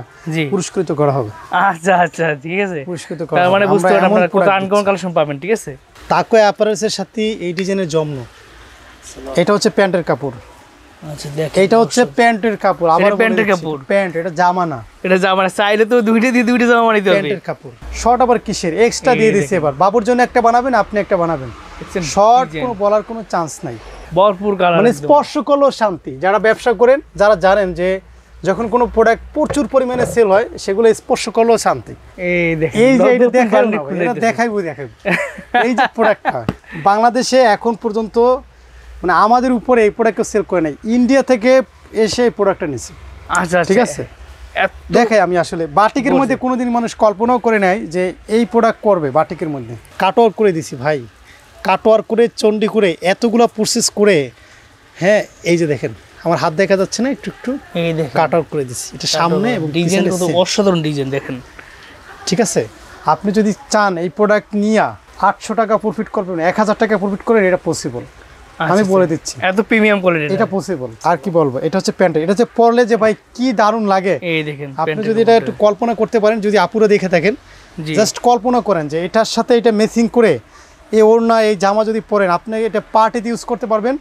[SPEAKER 1] পুরস্কৃত করা হবে।
[SPEAKER 2] আচ্ছা ঠিক আছে,
[SPEAKER 1] পুরস্কৃত করা
[SPEAKER 2] হবে, মানে বুঝতে পারছেন আপনারা কত আনকমন কালেকশন পাবেন, ঠিক আছে।
[SPEAKER 1] তাকওয়া অ্যাপারেলসের সাথে এই ডিজাইনের জম্ন, এটা হচ্ছে প্যান্টের কাপড়। আচ্ছা দেখেন এটা হচ্ছে প্যান্টের কাপড়, আবার
[SPEAKER 2] প্যান্টের কাপড়,
[SPEAKER 1] প্যান্ট এটা জামা না,
[SPEAKER 2] এটা জামা না, চাইলে তো দুইটা জামা বানাইতে হবে।
[SPEAKER 1] প্যান্টের কাপড় শর্ট আবার কিসের এক্সট্রা দিয়ে দিয়েছে, এবার বাবুর জন্য একটা বানাবেন, আপনি একটা বানাবেন, শর্ট কোনো বলার কোনো চান্স নাই,
[SPEAKER 2] ভরপুর কালার,
[SPEAKER 1] মানে স্পর্শ করলেও শান্তি। যারা ব্যবসা করেন যারা জানেন যে যখন কোনো প্রোডাক্ট প্রচুর পরিমাণে সেল হয় সেগুলো স্পর্শ করলেও শান্তি। এই যে এটা দেখাইবো এই যে প্রোডাক্টটা বাংলাদেশে এখন পর্যন্ত মানে আমাদের উপরে এই প্রোডাক্ট সেল করে নাই, ইন্ডিয়া থেকে এসে এই প্রোডাক্টটা নিছে।
[SPEAKER 2] আচ্ছা
[SPEAKER 1] ঠিক আছে দেখাই আমি আসলে বাটিকের মধ্যে কোনোদিন মানুষ কল্পনাও করে নাই যে এই প্রোডাক্ট করবে বাটিকের মধ্যে। কাটওয়ার্ক করে দিছি ভাই, কাটওয়ার্ক করে চন্ডি করে এতগুলো প্রসেস করে, হ্যাঁ এই যে দেখেন আমার হাত দেখা যাচ্ছে না, একটু
[SPEAKER 2] এই দেখেন
[SPEAKER 1] কাটওয়ার্ক করে দিছি, এটা সামনে এবং
[SPEAKER 2] ডিজাইন কত অসাধারণ ডিজাইন দেখেন।
[SPEAKER 1] ঠিক আছে আপনি যদি চান এই প্রোডাক্ট নিয়ে 800 টাকা প্রফিট করবেন, 1000 টাকা প্রফিট করেন, এটা পসিবল, আমি বলে দিচ্ছি,
[SPEAKER 2] এত প্রিমিয়াম কোয়ালিটি
[SPEAKER 1] এটা পসিবল। আর কি বলবো, এটা হচ্ছে প্যান্ট, এটা হচ্ছে পরলে যে ভাই কি দারুণ লাগে।
[SPEAKER 2] এই দেখেন
[SPEAKER 1] আপনি যদি এটা একটু কল্পনা করতে পারেন, যদি আপুরা দেখে থাকেন জাস্ট কল্পনা করেন যে এটার সাথে এটা ম্যাচিং করে এই ওড়না এই জামা যদি পরেন, আপনি এটা পার্টিতে ইউজ করতে পারবেন।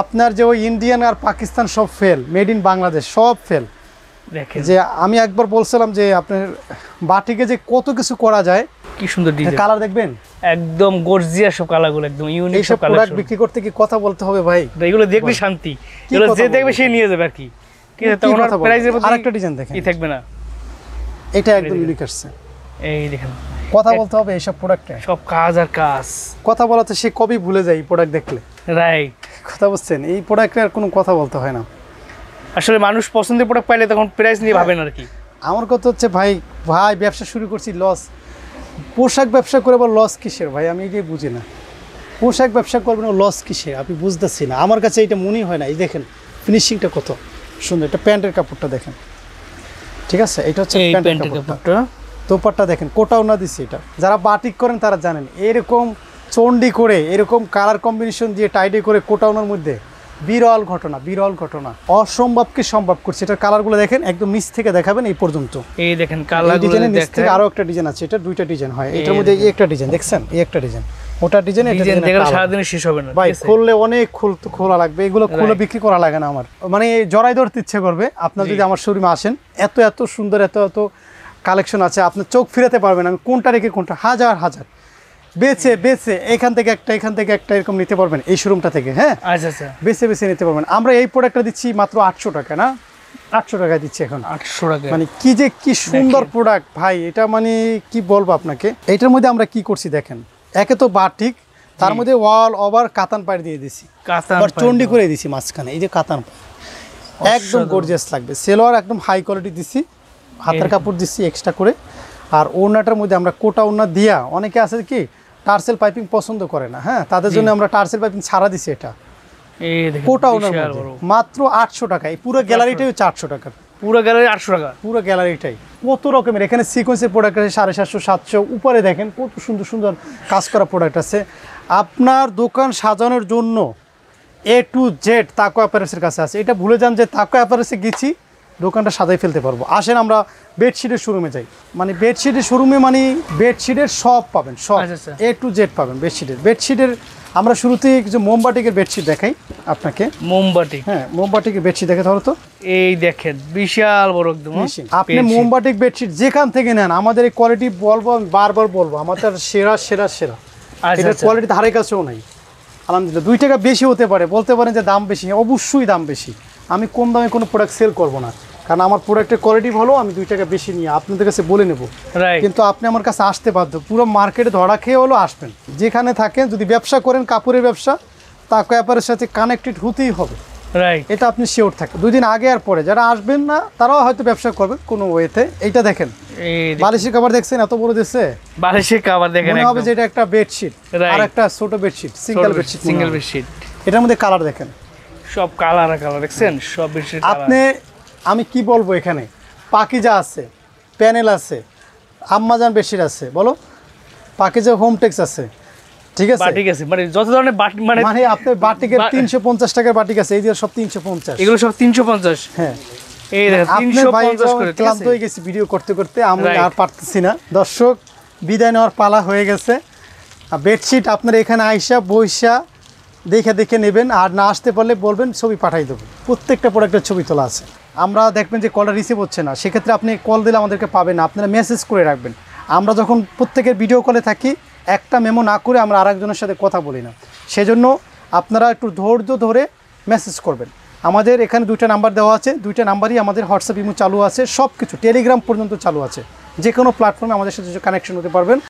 [SPEAKER 1] আপনার যে ওই ইন্ডিয়ান আর পাকিস্তান সব ফেল, মেড ইন বাংলাদেশ সব ফেল। যে আমি একবার বলছিলাম যে আপনার বাটিকে যে কত কিছু করা যায়,
[SPEAKER 2] কি সুন্দর ডিজাইন,
[SPEAKER 1] কালার দেখবেন
[SPEAKER 2] একদম গর্জিয়াস সব কালারগুলো, একদম ইউনিক সব কালার।
[SPEAKER 1] প্রোডাক্ট বিক্রি করতে কি কথা বলতে হবে ভাই,
[SPEAKER 2] এগুলো দেখলে শান্তি, এগুলো যে দেখবে সে নিয়ে যাবে আর কি। কি আছে তখন প্রাইসের মধ্যে
[SPEAKER 1] আরেকটা ডিজাইন দেখেন,
[SPEAKER 2] কি থাকবে না,
[SPEAKER 1] এটা একদম ইউনিক আসছে।
[SPEAKER 2] এই দেখেন
[SPEAKER 1] কথা বলতে হবে এইসব প্রোডাক্টে,
[SPEAKER 2] সব কাজ আর কাজ,
[SPEAKER 1] কথা বলাতে সে কবি ভুলে যায় এই প্রোডাক্ট দেখলে,
[SPEAKER 2] রাইট
[SPEAKER 1] কথা বুঝছেন। এই প্রোডাক্টে আর কোনো কথা বলতে হয় না,
[SPEAKER 2] আসলে মানুষ পছন্দের প্রোডাক্ট পাইলে তখন প্রাইস নিয়ে ভাবেন আর কি।
[SPEAKER 1] আমার কথা হচ্ছে ভাই ব্যবসা শুরু করছি লস, পোশাক ব্যবসা করে আবার লস কিসের ভাই, আমি এটাই বুঝি না। পোশাক ব্যবসা করবেন লস কিসের আমি বুঝতেছি না, আমার কাছে এটা মনেই হয় না। এই দেখেন ফিনিশিংটা কত সুন্দর, এটা প্যান্টের কাপড়টা দেখেন, ঠিক আছে এটা হচ্ছে প্যান্টের কাপড়টা, দোপাট্টা দেখেন কোটাও না দিছি। এটা যারা বাটিক করেন তারা জানেন, এরকম চন্ডি করে এরকম কালার কম্বিনেশন দিয়ে টাইডে করে কোটাউনের মধ্যে বিরল ঘটনা, অসম্ভবকে সম্ভব করছে। এটার কালারগুলো দেখেন, একদম নিচ থেকে দেখাবেন এই পর্যন্ত,
[SPEAKER 2] এই দেখেন কালারগুলো
[SPEAKER 1] নিচ থেকে আরো একটা ডিজাইন আছে, এটা দুইটা ডিজাইন হয়, এটার মধ্যে এই একটা ডিজাইন দেখছেন, এই একটা ডিজাইন, ওটা ডিজাইন, এটা ডিজাইন
[SPEAKER 2] দেখলে সারা দিন শেষ হবে না
[SPEAKER 1] ভাই, খুললে অনেক খোলা লাগবে, এগুলো খুলে বিক্রি করা লাগে না আমার, মানে জড়াই ধরতে ইচ্ছে করবে। আপনার যদি আমার শোরুমে আসেন, এত সুন্দর এত কালেকশন আছে, আপনি চোখ ফিরাতে পারবেন আমি কোনটা রেখে কোনটা, হাজার বেছে এখান থেকে একটা এরকম নিতে পারবেন এই শোরুমটা থেকে। হ্যাঁ
[SPEAKER 2] আচ্ছা
[SPEAKER 1] বেছে নিতে পারবেন। আমরা এই প্রোডাক্টটা দিচ্ছি মাত্র 800 টাকা, না 800 টাকায় দিচ্ছি এখন,
[SPEAKER 2] 800 টাকা,
[SPEAKER 1] মানে কি সুন্দর প্রোডাক্ট ভাই, এটা মানে কি বলবো আপনাকে। এটার মধ্যে আমরা কি করছি দেখেন, একে তো বাটিক, তার মধ্যে ওয়াল ওভার কাতান পাড় দিয়ে দিছি, চন্ডি করে দিছি মাঝখানে, এই যে কাতান একদম গর্জিয়াস লাগবে। সেলোয়ার একদম হাই কোয়ালিটি দিছি, হাতের কাপড় দিচ্ছি এক্সট্রা করে। আর ওড়নাটার মধ্যে আমরা কোটা ওড়না দিয়া, অনেকে আছে কি টার্সেল পাইপিং পছন্দ করে না, হ্যাঁ তাদের জন্য আমরা টার্সেল পাইপিং ছাড়া দিছি। এটা কোটা ওড়নার মধ্যে মাত্র 800 টাকা, এই পুরো গ্যালারিটাই হচ্ছে 800 টাকা,
[SPEAKER 2] পুরো গ্যালারি 800 টাকা,
[SPEAKER 1] পুরো গ্যালারিটাই। কত রকমের এখানে সিকোয়েন্সের প্রোডাক্ট আছে 750 700, উপরে দেখেন কত সুন্দর কাজ করা প্রোডাক্ট আছে। আপনার দোকান সাজানোর জন্য A to Z তাকওয়া অ্যাপারেলসের কাছে আছে। এটা ভুলে যান যে তাকওয়া অ্যাপারেলসে গেছি দোকানটা সাজাই ফেলতে পারবো। আসেন আমরা বেডশিটের শোরুমে যাই, মানে বেডশিটের শোরুমে মানে বেডশিটের সব পাবেন, সব A to Z পাবেন। বেডশিটের আমরা শুরুতেই কিছু মোমবাটিকের বেডশিট দেখাই আপনাকে।
[SPEAKER 2] মোমবাটি,
[SPEAKER 1] হ্যাঁ মোমবাটিকের বেডশিট দেখে ধরো তো।
[SPEAKER 2] এই দেখেন বিশাল বড় একদম।
[SPEAKER 1] আপনি মোমবাটিক বেডশিট যেখান থেকে নেন, আমাদের এই কোয়ালিটি বলবো, আমি বারবার বলবো, আমাদের সেরা সেরা সেরা। এটার কোয়ালিটি ধারে কাছেও নাই আলহামদুলিল্লাহ। 2 টাকা বেশি হতে পারে, বলতে পারেন যে দাম বেশি, অবশ্যই দাম বেশি। আমি কম দামে কোনো প্রোডাক্ট সেল করবো না, কারণ আমার প্রোডাক্টের কোয়ালিটি ভালো, আমি 2 টাকা বেশি নিয়ে আপনাদের কাছে বলে নেব। কিন্তু আপনি আমার কাছে আসতে বাধ্য, পুরো মার্কেটে ধরা খেয়ে হলো আসবেন। যেখানে থাকেন, যদি ব্যবসা করেন কাপড়ের ব্যবসা, তা ব্যাপারের সাথে কানেক্টেড হতেই হবে, এটা আপনি শিওর থাকেন। 2 দিন আগে আর পরে যারা আসবেন না তারাও হয়তো ব্যবসা করবে কোনো ওয়েতে। এইটা দেখেন বালিশের কভার দেখছেন, এত বড় দিচ্ছে
[SPEAKER 2] বালিশের কভার দেখেন,
[SPEAKER 1] মনে হবে যে এটা একটা বেডশিট আর একটা ছোট বেডশিট, সিঙ্গেল বেডশিট। এটার মধ্যে কালার দেখেন,
[SPEAKER 2] সব কালার দেখছেন, সব বেডশিট
[SPEAKER 1] আপনি। আমি কি বলবো, এখানে পাকিজা আছে, প্যানেল আছে, আম্মাজান বেডশিট আছে, বলো পাকিজা হোমটেক্স আছে, ঠিক আছে,
[SPEAKER 2] বাটিক আছে, মানে যত ধরনের
[SPEAKER 1] মানে আপনার বাটিকের 350 টাকার বাটিক আছে, এই যে সব 350,
[SPEAKER 2] এগুলো সব 350।
[SPEAKER 1] হ্যাঁ
[SPEAKER 2] এই দেখেন 350 করে।
[SPEAKER 1] ক্লান্ত হয়ে গেছি ভিডিও করতে করতে, আমি আর পারতেছি না। দর্শক বিদায় নেওয়ার পালা হয়ে গেছে। বেডশিট আপনার এখানে আইসা বইসা দেখে দেখে নেবেন, আর না আসতে পারলে বলবেন, ছবি পাঠাই দেবো। প্রত্যেকটা প্রোডাক্টের ছবি তোলা আছে। আমরা দেখবেন যে কলটা রিসিভ হচ্ছে না, সেক্ষেত্রে আপনি কল দিলে আমাদেরকে পাবেন না, আপনারা মেসেজ করে রাখবেন। আমরা যখন প্রত্যেকের ভিডিও কলে থাকি, একটা মেমো না করে আমরা আরেকজনের সাথে কথা বলি না, সেজন্য আপনারা একটু ধৈর্য ধরে মেসেজ করবেন। আমাদের এখানে 2টা নাম্বার দেওয়া আছে, 2টা নাম্বারই আমাদের হোয়াটসঅ্যাপ ইমো চালু আছে, সব কিছু টেলিগ্রাম পর্যন্ত চালু আছে। যে কোনো প্ল্যাটফর্মে আমাদের সাথে কানেকশন হতে পারবেন।